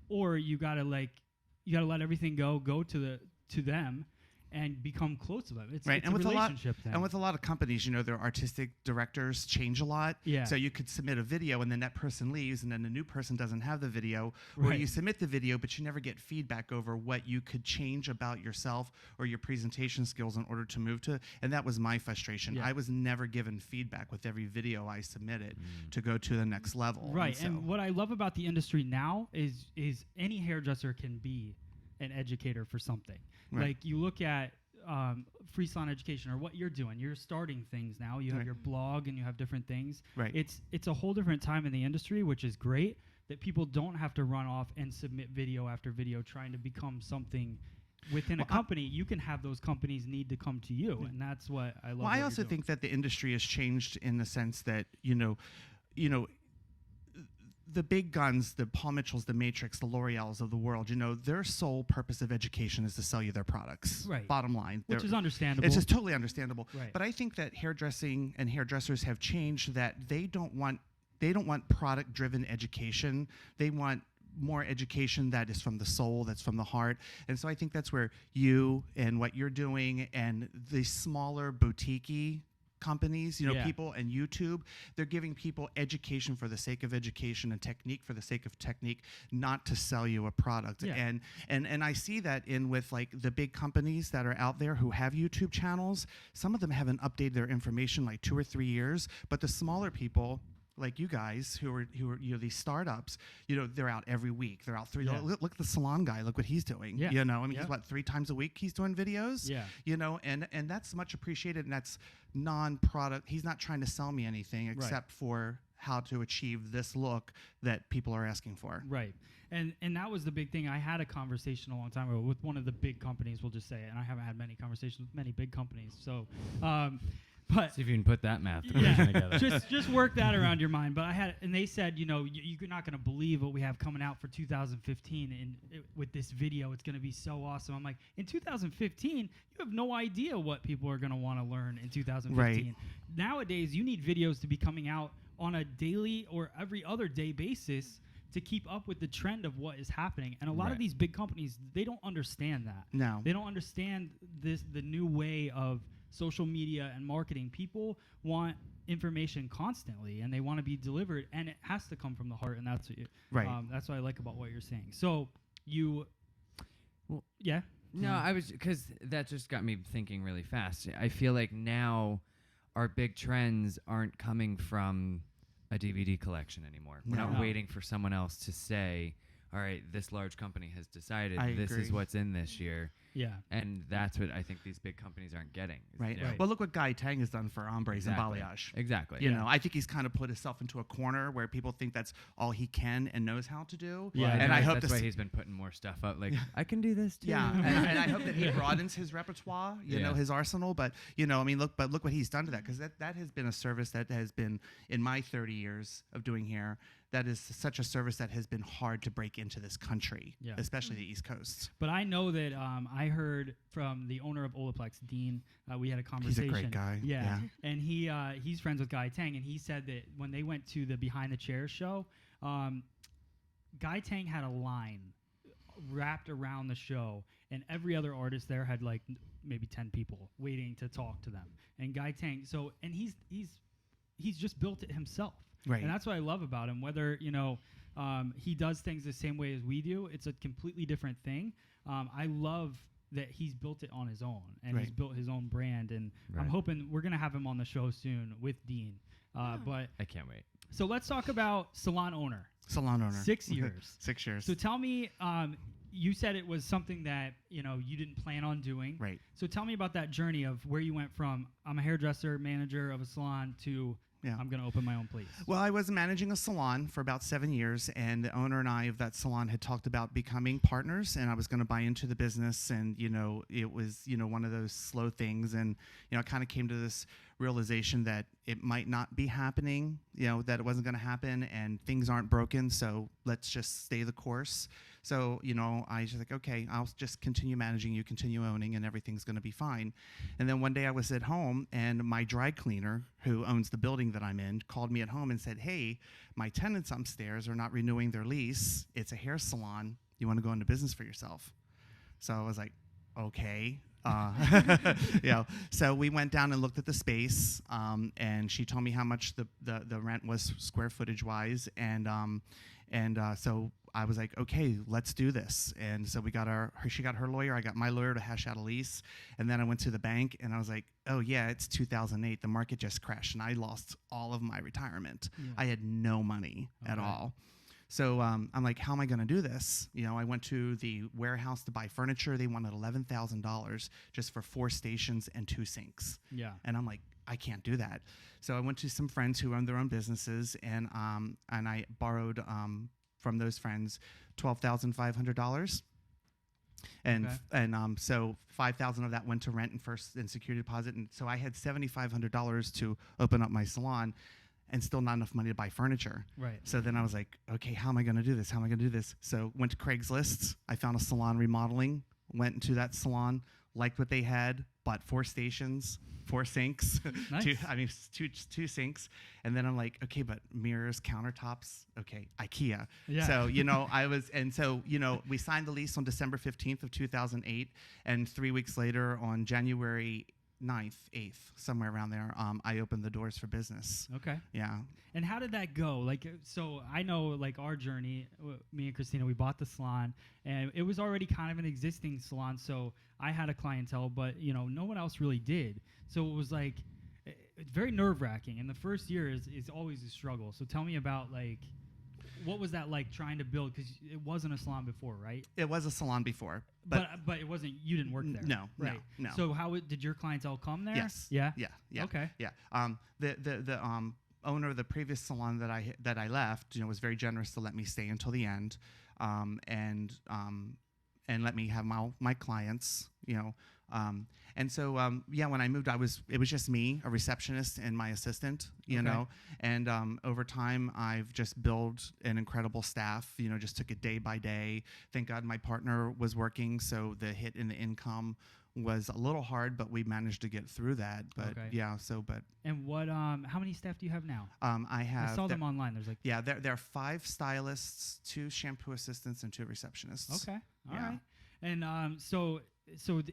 Speaker 2: or you gotta let everything go to them and become close to them. It's
Speaker 6: Right,
Speaker 2: it's
Speaker 6: and
Speaker 2: a
Speaker 6: with a lot,
Speaker 2: relationship thing.
Speaker 6: and with a lot of companies, you know, their artistic directors change a lot.
Speaker 2: Yeah.
Speaker 6: So you could submit a video, and then that person leaves, and then the new person doesn't have the video, or
Speaker 2: Right.
Speaker 6: you submit the video, but you never get feedback over what you could change about yourself or your presentation skills in order to move to. And that was my frustration.
Speaker 2: Yeah.
Speaker 6: I was never given feedback with every video I submitted to go to the next level.
Speaker 2: Right,
Speaker 6: so-
Speaker 2: and what I love about the industry now is any hairdresser can be an educator for something.
Speaker 6: Right.
Speaker 2: Like you look at free salon education, or what you're doing. You're starting things now. You have
Speaker 6: Right.
Speaker 2: your blog and you have different things.
Speaker 6: Right.
Speaker 2: It's a whole different time in the industry, which is great. That people don't have to run off and submit video after video trying to become something within a
Speaker 6: Well,
Speaker 2: company. You can have those companies need to come to you, and that's what I love.
Speaker 6: Well,
Speaker 2: what
Speaker 6: I
Speaker 2: you're
Speaker 6: also
Speaker 2: doing.
Speaker 6: think that the industry has changed in the sense that, you know, the big guns, the Paul Mitchells, the Matrix, the L'Oreals of the world, you know, their sole purpose of education is to sell you their products.
Speaker 2: Right.
Speaker 6: Bottom line.
Speaker 2: which is understandable.
Speaker 6: It's just totally understandable.
Speaker 2: Right.
Speaker 6: But I think that hairdressing and hairdressers have changed, that they don't want product-driven education. They want more education that is from the soul, that's from the heart. And so I think that's where you and what you're doing and the smaller boutique-y companies, you know,
Speaker 2: Yeah.
Speaker 6: people, and YouTube, they're giving people education for the sake of education and technique for the sake of technique, not to sell you a product.
Speaker 2: Yeah.
Speaker 6: And I see that with like the big companies that are out there who have YouTube channels. Some of them haven't updated their information like 2 or 3 years, but the smaller people like you guys who are you know, these startups, you know, they're out every week. They're out 3.
Speaker 2: Yeah.
Speaker 6: Look at the salon guy. Look what he's doing.
Speaker 2: Yeah.
Speaker 6: You know, I mean,
Speaker 2: Yeah.
Speaker 6: he's 3 times a week he's doing videos.
Speaker 2: Yeah.
Speaker 6: You know, and that's much appreciated, and that's non-product. He's not trying to sell me anything except for how to achieve this look that people are asking for.
Speaker 2: Right. And that was the big thing. I had a conversation a long time ago with one of the big companies, we'll just say it, and I haven't had many conversations with many big companies. So, but
Speaker 1: See if you can put that math
Speaker 2: yeah,
Speaker 1: equation together.
Speaker 2: just work that around your mind. But and they said, you know, you're not going to believe what we have coming out for 2015, and with this video, it's going to be so awesome. I'm like, in 2015, you have no idea what people are going to want to learn in 2015.
Speaker 6: Right.
Speaker 2: Nowadays, you need videos to be coming out on a daily or every other day basis to keep up with the trend of what is happening. And a lot of
Speaker 1: Right.
Speaker 2: these big companies, they don't understand that.
Speaker 6: No.
Speaker 2: They don't understand the new way of social media and marketing. People want information constantly, and they want to be delivered, and it has to come from the heart, and that's what that's what I like about what you're saying. So you,
Speaker 1: Well,
Speaker 2: yeah,
Speaker 1: No, I was because that just got me thinking really fast. I feel like now our big trends aren't coming from a DVD collection anymore. We're not
Speaker 2: No.
Speaker 1: waiting for someone else to say, "All right, this large company has decided
Speaker 6: I
Speaker 1: this is
Speaker 6: agree.
Speaker 1: what's in this year,"
Speaker 2: yeah,
Speaker 1: and that's what I think these big companies aren't getting. is,
Speaker 6: Right.
Speaker 1: you know,
Speaker 2: Right.
Speaker 6: Well, look what Guy Tang has done for Hombres
Speaker 1: Exactly.
Speaker 6: and Balayage.
Speaker 1: Exactly.
Speaker 6: You know, I think he's kind of put himself into a corner where people think that's all he can and knows how to do.
Speaker 2: Yeah,
Speaker 1: Well,
Speaker 6: and I
Speaker 1: think
Speaker 6: hope
Speaker 1: that's
Speaker 6: this.
Speaker 1: why he's been putting more stuff up. Like, I can do this too.
Speaker 6: Yeah, and I hope that he broadens his repertoire, you know,
Speaker 1: Yeah.
Speaker 6: his arsenal. But you know, I mean, look what he's done to that, because that has been a service that has been in my 30 years of doing hair. That is such a service that has been hard to break into this country,
Speaker 2: Yeah.
Speaker 6: especially the East Coast.
Speaker 2: But I know that I heard from the owner of Olaplex, Dean. We had a
Speaker 6: He's a
Speaker 2: conversation.
Speaker 6: great guy.
Speaker 2: Yeah, and he's friends with Guy Tang, and he said that when they went to the Behind the Chairs show, Guy Tang had a line wrapped around the show, and every other artist there had like maybe 10 people waiting to talk to them. And Guy Tang, and he's just built it himself.
Speaker 6: Right.
Speaker 2: And that's what I love about him. Whether he does things the same way as we do, it's a completely different thing. I love that he's built it on his own, and he's
Speaker 6: Right.
Speaker 2: built his own brand. And I'm
Speaker 1: Right.
Speaker 2: hoping we're gonna have him on the show soon with Dean. But
Speaker 1: I can't wait.
Speaker 2: so let's talk about salon owner.
Speaker 6: Salon owner.
Speaker 2: 6 years.
Speaker 6: 6 years.
Speaker 2: So tell me, you said it was something that you didn't plan on doing.
Speaker 6: Right.
Speaker 2: So tell me about that journey of where you went from I'm a hairdresser, manager of a salon to
Speaker 6: Yeah.
Speaker 2: I'm going to open my own place.
Speaker 6: Well, I was managing a salon for about 7 years, and the owner and I of that salon had talked about becoming partners, and I was going to buy into the business. And it was one of those slow things, and I kind of came to this realization that it might not be happening, that it wasn't going to happen, and things aren't broken, so let's just stay the course. So I was just like, okay, I'll just continue managing, you continue owning, and everything's going to be fine. And then one day I was at home, and my dry cleaner, who owns the building that I'm in, called me at home and said, hey, my tenants upstairs are not renewing their lease. It's a hair salon. You want to go into business for yourself? So I was like, okay. So we went down and looked at the space, and she told me how much the rent was square footage wise, and so I was like, okay, let's do this. And so she got her lawyer, I got my lawyer to hash out a lease, and then I went to the bank, and I was like, oh yeah, it's 2008, the market just crashed, and I lost all of my retirement.
Speaker 2: Yeah.
Speaker 6: I had no money at
Speaker 2: Okay.
Speaker 6: all. So I'm like, how am I going to do this? I went to the warehouse to buy furniture. They wanted $11,000 just for 4 stations and 2 sinks.
Speaker 2: Yeah.
Speaker 6: And I'm like, I can't do that. So I went to some friends who own their own businesses, and I borrowed from those friends $12,500. And so $5,000 of that went to rent and first and security deposit. And so I had $7,500 to open up my salon, and still not enough money to buy furniture.
Speaker 2: Right.
Speaker 6: So then I was like, okay, how am I going to do this? How am I going to do this? So went to Craigslist. I found a salon remodeling, went into that salon, liked what they had, bought 4 stations, 4 sinks,
Speaker 2: Nice.
Speaker 6: two sinks. And then I'm like, okay, but mirrors, countertops, okay, IKEA.
Speaker 2: Yeah.
Speaker 6: So, we signed the lease on December 15th of 2008. And 3 weeks later on January 9th, 8th, somewhere around there, I opened the doors for business.
Speaker 2: Okay.
Speaker 6: Yeah.
Speaker 2: And how did that go? So I know, our journey, me and Christina, we bought the salon, and it was already kind of an existing salon, so I had a clientele, but, no one else really did. So it was it's very nerve-wracking, and the first year is always a struggle. So tell me about, what was that like trying to build? Because it wasn't a salon before, right?
Speaker 6: It was a salon before,
Speaker 2: But it wasn't, you didn't work there.
Speaker 6: No,
Speaker 2: right.
Speaker 6: no.
Speaker 2: So how did your clientele come there?
Speaker 6: Yes.
Speaker 2: Yeah?
Speaker 6: Yeah.
Speaker 2: Okay.
Speaker 6: Yeah. The owner of the previous salon that I left, was very generous to let me stay until the end, and let me have my clients, and so when I moved, it was just me, a receptionist, and my assistant, and over time I've just built an incredible staff, just took it day by day. Thank God my partner was working, so the hit in the income was a little hard, but we managed to get through that. But
Speaker 2: Okay.
Speaker 6: yeah, but
Speaker 2: And what? How many staff do you have now?
Speaker 6: I have
Speaker 2: I saw
Speaker 6: there-
Speaker 2: them online. There's like.
Speaker 6: yeah, there are 5 stylists, 2 shampoo assistants, and 2 receptionists.
Speaker 2: Okay. All
Speaker 6: Yeah.
Speaker 2: right. And so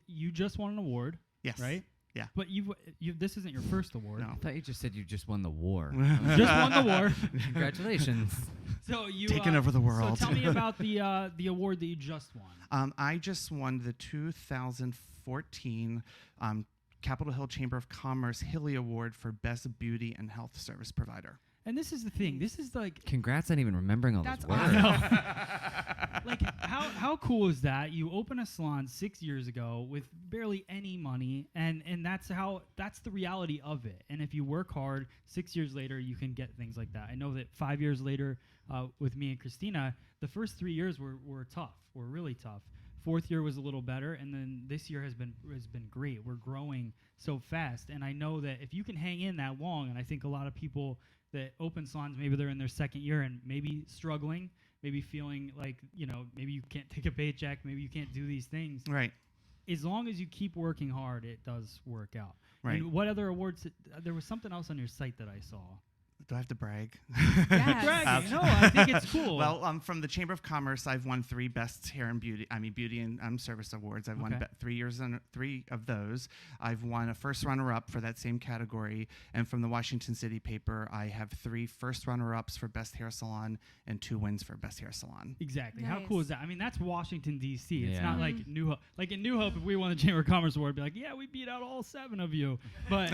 Speaker 2: you just won an award,
Speaker 6: Yes.
Speaker 2: right?
Speaker 6: Yeah.
Speaker 2: But you this isn't your first award.
Speaker 6: No.
Speaker 1: I thought you just said you just won the war.
Speaker 2: Just won the war.
Speaker 1: Congratulations.
Speaker 2: So you
Speaker 6: Taking over the world.
Speaker 2: So tell me about the award that you just won.
Speaker 6: I just won the 2014 Capitol Hill Chamber of Commerce Hilly Award for Best Beauty and Health Service Provider.
Speaker 2: And this is the thing. This is like
Speaker 1: Congrats on even remembering all
Speaker 4: That's
Speaker 1: those
Speaker 4: awesome.
Speaker 1: words.
Speaker 2: like how cool is that? You open a salon 6 years ago with barely any money, and that's the reality of it. And if you work hard, 6 years later you can get things like that. I know that 5 years later, with me and Christina, the first 3 years were tough. Were really tough. 4th year was a little better, and then this year has been great. We're growing so fast, and I know that if you can hang in that long, and I think a lot of people that open salons, maybe they're in their 2nd year and maybe struggling, maybe feeling like, maybe you can't take a paycheck, maybe you can't do these things.
Speaker 6: Right.
Speaker 2: As long as you keep working hard, it does work out.
Speaker 6: Right.
Speaker 2: And what other awards? There was something else on your site that I saw.
Speaker 6: Do I have to brag?
Speaker 4: Yes.
Speaker 2: Bragging. No, I think it's cool.
Speaker 6: Well, from the Chamber of Commerce, I've won 3 Best Hair and Beauty, Beauty and Service Awards. I've won
Speaker 2: Okay.
Speaker 6: 3 years and 3 of those. I've won a first runner-up for that same category. And from the Washington City paper, I have 3 first runner-ups for Best Hair Salon and 2 wins for Best Hair Salon.
Speaker 2: Exactly. How cool
Speaker 4: Nice.
Speaker 2: is that? I mean, that's Washington, D.C. It's
Speaker 1: Yeah.
Speaker 2: not like New Hope. Like in New Hope, if we won the Chamber of Commerce Award, it'd be like, yeah, we beat out all 7 of you. But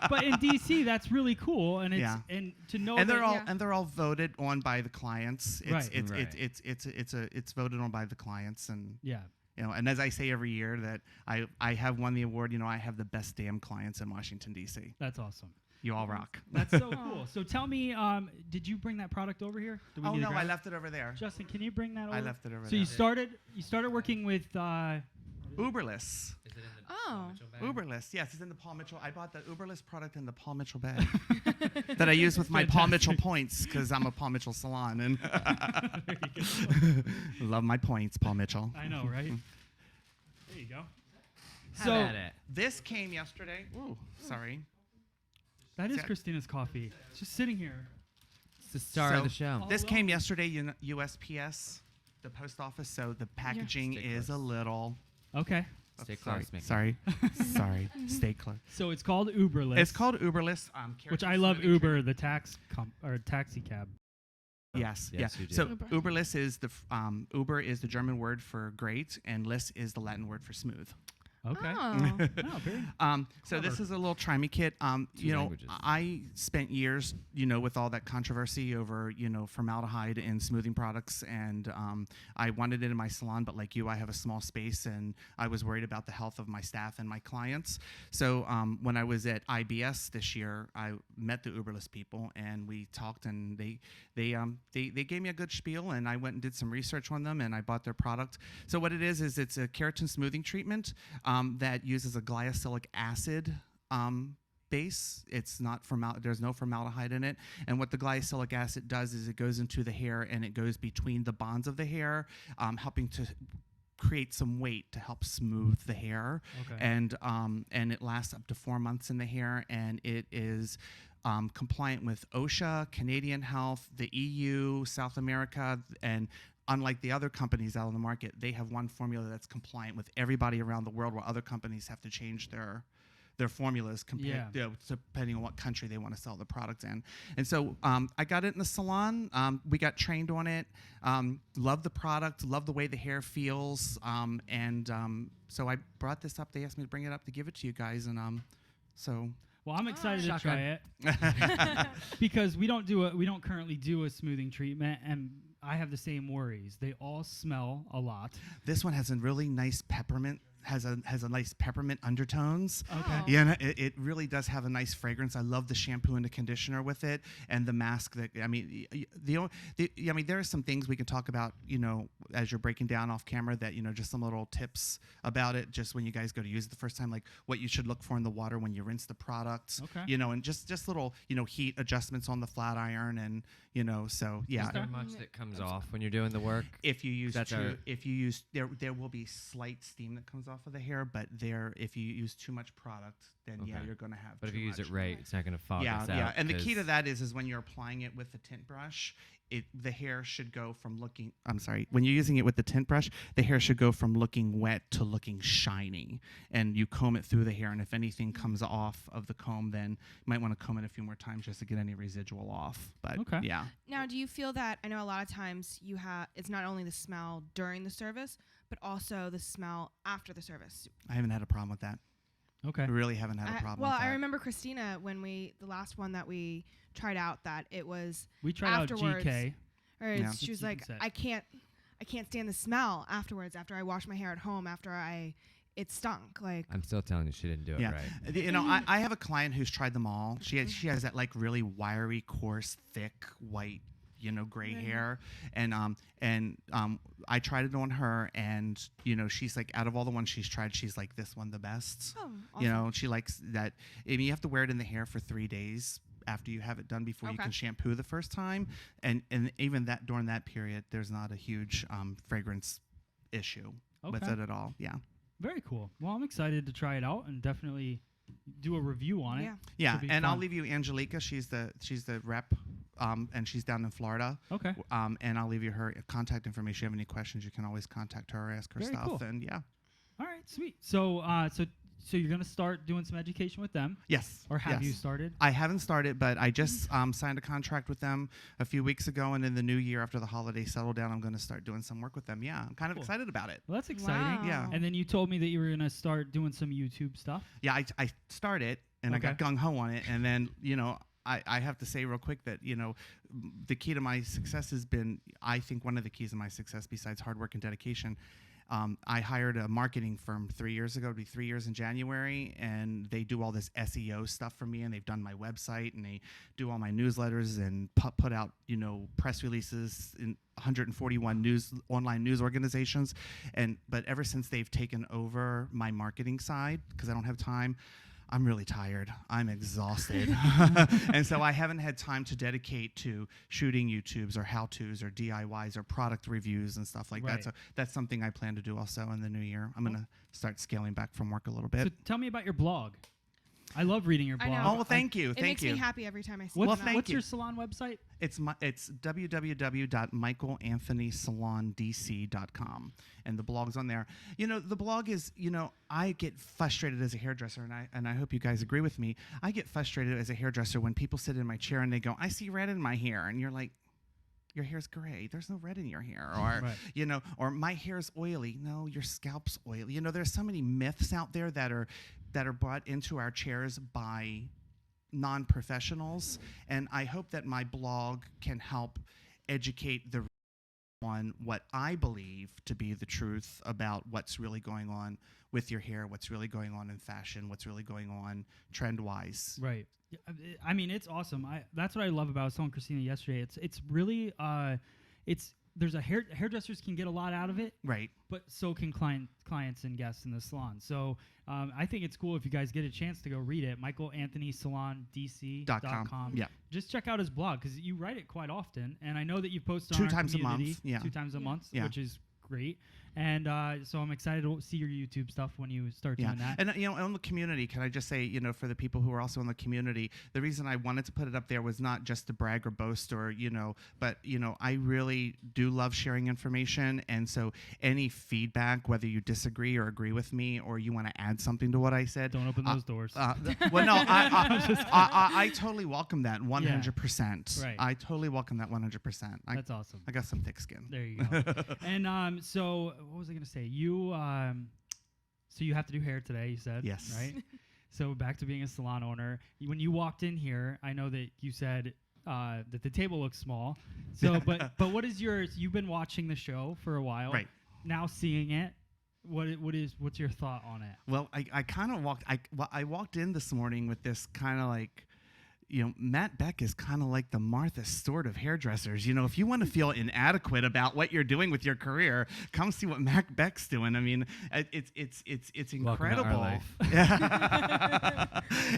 Speaker 2: but in D.C., that's really cool. And it's
Speaker 6: Yeah.
Speaker 2: and to know
Speaker 6: And
Speaker 2: that
Speaker 6: they're all voted on by the clients. It's
Speaker 2: Right.
Speaker 6: it's
Speaker 1: Right.
Speaker 6: it's voted on by the clients, and
Speaker 2: yeah.
Speaker 6: and as I say every year that I have won the award. I have the best damn clients in Washington D.C.
Speaker 2: That's awesome.
Speaker 6: You all rock.
Speaker 2: That's so cool. So tell me, did you bring that product over here? Do we
Speaker 6: Oh
Speaker 2: need to
Speaker 6: no,
Speaker 2: grab
Speaker 6: I
Speaker 2: it?
Speaker 6: left it over there.
Speaker 2: Justin, can you bring that over?
Speaker 6: I left it over
Speaker 2: So
Speaker 6: there.
Speaker 2: you started working with
Speaker 6: Uberless.
Speaker 4: Oh.
Speaker 6: Uberless. Yes, it's in the Paul Mitchell. I bought the Uberless product in the Paul Mitchell bag that I use with my Paul Mitchell points because I'm a Paul Mitchell salon and love my points, Paul Mitchell.
Speaker 2: I know, right? There you go.
Speaker 1: Have
Speaker 2: So
Speaker 1: at it.
Speaker 6: This came yesterday. Ooh, sorry.
Speaker 2: that is
Speaker 6: Yeah.
Speaker 2: Christina's coffee. It's just sitting here.
Speaker 1: It's the star
Speaker 6: So-
Speaker 1: of the show.
Speaker 6: This came yesterday, USPS, the post office. So the packaging
Speaker 1: Stay
Speaker 6: is a
Speaker 1: close.
Speaker 6: little.
Speaker 2: Okay.
Speaker 1: Stay
Speaker 6: sorry,
Speaker 1: close, Mickey.
Speaker 6: sorry, sorry. Stay close.
Speaker 2: So it's called Uberless.
Speaker 6: It's called Uberless.
Speaker 2: which
Speaker 6: Keratin
Speaker 2: I love
Speaker 6: Smoothing
Speaker 2: Uber, the taxi cab.
Speaker 6: Yes,
Speaker 1: Yes,
Speaker 6: yes.
Speaker 1: you did.
Speaker 6: So
Speaker 4: Uber.
Speaker 6: Uberless is Uber is the German word for great, and less is the Latin word for smooth.
Speaker 2: Okay.
Speaker 4: Oh.
Speaker 2: Oh, very
Speaker 6: So this
Speaker 2: Clever.
Speaker 6: is a little Try-Me kit.
Speaker 1: Two languages.
Speaker 6: I spent years, with all that controversy over, formaldehyde in smoothing products, and I wanted it in my salon, but like you, I have a small space, and I was worried about the health of my staff and my clients. So when I was at IBS this year, I met the Uberless people, and we talked, and they gave me a good spiel, and I went and did some research on them, and I bought their product. So what it is it's a keratin smoothing treatment that uses a glycolic acid base. It's not there's no formaldehyde in it. And what the glycolic acid does is it goes into the hair and it goes between the bonds of the hair, helping to create some weight to help smooth the hair.
Speaker 2: Okay.
Speaker 6: And it lasts up to 4 months in the hair, and it is compliant with OSHA, Canadian Health, the EU, South America, and unlike the other companies out on the market, they have one formula that's compliant with everybody around the world, while other companies have to change their formulas depending on what country they want to sell the product in. And so I got it in the salon. We got trained on it. Love the product. Love the way the hair feels. So I brought this up. They asked me to bring it up to give it to you guys. And so
Speaker 2: Well, I'm excited to
Speaker 1: Shotgun.
Speaker 2: try it because we don't currently do a smoothing treatment, and I have the same worries. They all smell a lot.
Speaker 6: this one has a really nice peppermint. Has a nice peppermint undertones.
Speaker 2: Okay.
Speaker 4: Oh.
Speaker 6: Yeah, and it really does have a nice fragrance. I love the shampoo and the conditioner with it, and the mask. There are some things we can talk about, as you're breaking down off camera. That just some little tips about it, just when you guys go to use it the first time, like what you should look for in the water when you rinse the product.
Speaker 2: Okay.
Speaker 6: And just little heat adjustments on the flat iron, and so yeah.
Speaker 1: Is there much that comes off when you're doing the work?
Speaker 6: If you use
Speaker 1: That's
Speaker 6: there will be slight steam that comes off. off of the hair, but if you use too much product, then yeah,
Speaker 1: Okay.
Speaker 6: you're going to have
Speaker 1: But if
Speaker 6: too
Speaker 1: you use
Speaker 6: much.
Speaker 1: it right, it's not going to fog
Speaker 6: Yeah,
Speaker 1: us
Speaker 6: yeah.
Speaker 1: out.
Speaker 6: And the key to
Speaker 1: 'cause-
Speaker 6: that is when you're applying it with the tint brush, the hair should go from looking. I'm sorry. When you're using it with the tint brush, the hair should go from looking wet to looking shiny. And you comb it through the hair, and if anything comes off of the comb, then you might want to comb it a few more times just to get any residual off. But
Speaker 2: Okay.
Speaker 6: yeah,
Speaker 4: Now, do you feel that I know a lot of times it's not only the smell during the service, but also the smell after the service?
Speaker 6: I haven't had a problem with that.
Speaker 2: Okay.
Speaker 6: I really haven't had a problem.
Speaker 4: Well,
Speaker 6: with that.
Speaker 4: I remember Christina when the last one that we tried out, that it was
Speaker 2: We tried
Speaker 4: afterwards,
Speaker 2: out GK.
Speaker 4: or
Speaker 6: Yeah.
Speaker 4: she was
Speaker 2: You
Speaker 4: like,
Speaker 2: can say.
Speaker 4: I can't stand the smell afterwards. After I wash my hair at home, it stunk. Like,
Speaker 1: I'm still telling you, she didn't do it
Speaker 6: Yeah.
Speaker 1: right.
Speaker 6: You know, I have a client who's tried them all. She has that like really wiry, coarse, thick, white, gray
Speaker 4: Yeah.
Speaker 6: hair, and I tried it on her, and she's like, out of all the ones she's tried, she's like, this one the best.
Speaker 4: oh, awesome.
Speaker 6: She likes that. I mean, you have to wear it in the hair for 3 days after you have it done before you
Speaker 4: Okay.
Speaker 6: can shampoo the first time, and even that during that period, there's not a huge fragrance issue with
Speaker 2: Okay.
Speaker 6: it at all. Yeah.
Speaker 2: Very cool. Well, I'm excited to try it out and definitely do a review on it.
Speaker 4: Yeah.
Speaker 6: Yeah,
Speaker 2: Should be
Speaker 6: and I'll
Speaker 2: fun.
Speaker 6: leave you Angelica. She's the rep, and she's down in Florida.
Speaker 2: Okay.
Speaker 6: And I'll leave you her contact information. If you have any questions, you can always contact her or ask her
Speaker 2: Very
Speaker 6: stuff.
Speaker 2: cool.
Speaker 6: And yeah,
Speaker 2: All right. Sweet. So so you're gonna start doing some education with them,
Speaker 6: yes.
Speaker 2: or have you
Speaker 6: yes.
Speaker 2: started?
Speaker 6: I haven't started, but I just signed a contract with them a few weeks ago, and in the new year, after the holidays settle down, I'm going to start doing some work with them. Yeah, I'm kind of
Speaker 2: Cool.
Speaker 6: excited about it.
Speaker 2: Well, that's exciting.
Speaker 6: Yeah.
Speaker 2: And then you told me that you were gonna start doing some YouTube stuff.
Speaker 6: Yeah, I started, and I got
Speaker 2: Okay.
Speaker 6: gung ho on it, and then I have to say real quick that the key to my success has been, I think one of the keys to my success besides hard work and dedication. I hired a marketing firm 3 years ago. It'll be 3 years in January, and they do all this SEO stuff for me, and they've done my website, and they do all my newsletters and put out press releases in 141 online news organizations. But ever since they've taken over my marketing side, because I don't have time, I'm really tired. I'm exhausted. And so I haven't had time to dedicate to shooting YouTubes or how-tos or DIYs or product reviews and stuff like
Speaker 2: Right.
Speaker 6: that. So that's something I plan to do also in the new year. I'm going to start scaling back from work a little
Speaker 2: So
Speaker 6: bit.
Speaker 2: tell me about your blog. I love reading your
Speaker 4: I
Speaker 2: blog.
Speaker 4: know.
Speaker 6: Oh, well, thank you.
Speaker 4: It
Speaker 6: Thank
Speaker 4: makes
Speaker 6: you.
Speaker 4: me happy every time I see
Speaker 2: What's,
Speaker 6: Well,
Speaker 4: it.
Speaker 6: thank
Speaker 2: what's
Speaker 6: you.
Speaker 2: your salon website?
Speaker 6: It's www.michaelanthonysalondc.com, and the blog's on there. The blog is, I get frustrated as a hairdresser, and I hope you guys agree with me. I get frustrated as a hairdresser when people sit in my chair and they go, "I see red in my hair," and you're like, your hair's gray. There's no red in your hair. Or,
Speaker 2: Right.
Speaker 6: or my hair's oily. No, your scalp's oily. There's so many myths out there that are brought into our chairs by non-professionals, and I hope that my blog can help educate on what I believe to be the truth about what's really going on with your hair, what's really going on in fashion, what's really going on trend-wise.
Speaker 2: Right. Yeah, I mean, it's awesome. That's what I love about. I was telling Christina yesterday. It's really there's a hairdressers can get a lot out of it,
Speaker 6: Right.
Speaker 2: but so can clients and guests in the salon. So I think it's cool if you guys get a chance to go read it. MichaelAnthonySalonDC.com.
Speaker 6: Yeah.
Speaker 2: Just check out his blog because you write it quite often, and I know that you post on
Speaker 6: 2
Speaker 2: our
Speaker 6: times a month,
Speaker 2: community
Speaker 6: yeah.
Speaker 2: 2 times a month,
Speaker 6: Yeah.
Speaker 2: which is great. And so I'm excited to see your YouTube stuff when you start
Speaker 6: Yeah,
Speaker 2: doing that.
Speaker 6: and on the community, can I just say, for the people who are also in the community, the reason I wanted to put it up there was not just to brag or boast or, but, I really do love sharing information. And so any feedback, whether you disagree or agree with me or you want to add something to what I said.
Speaker 2: Don't open those doors.
Speaker 6: Well, no, I totally welcome that 100%.
Speaker 2: Right.
Speaker 6: I totally welcome that 100%.
Speaker 2: That's awesome.
Speaker 6: I got some thick skin.
Speaker 2: There you go. And so what was I going to say? You so you have to do hair today, you said.
Speaker 6: Yes.
Speaker 2: Right? So back to being a salon owner. When you walked in here, I know that you said that the table looks small. So but what is you've been watching the show for a while.
Speaker 6: Right.
Speaker 2: Now seeing it, what's your thought on it?
Speaker 6: Well, I kind of walked in this morning with this kind of like, Matt Beck is kind of like the Martha Stewart of hairdressers. If you want to feel inadequate about what you're doing with your career, come see what Matt Beck's doing. I mean, it's
Speaker 1: Welcome to our
Speaker 6: incredible.
Speaker 1: life.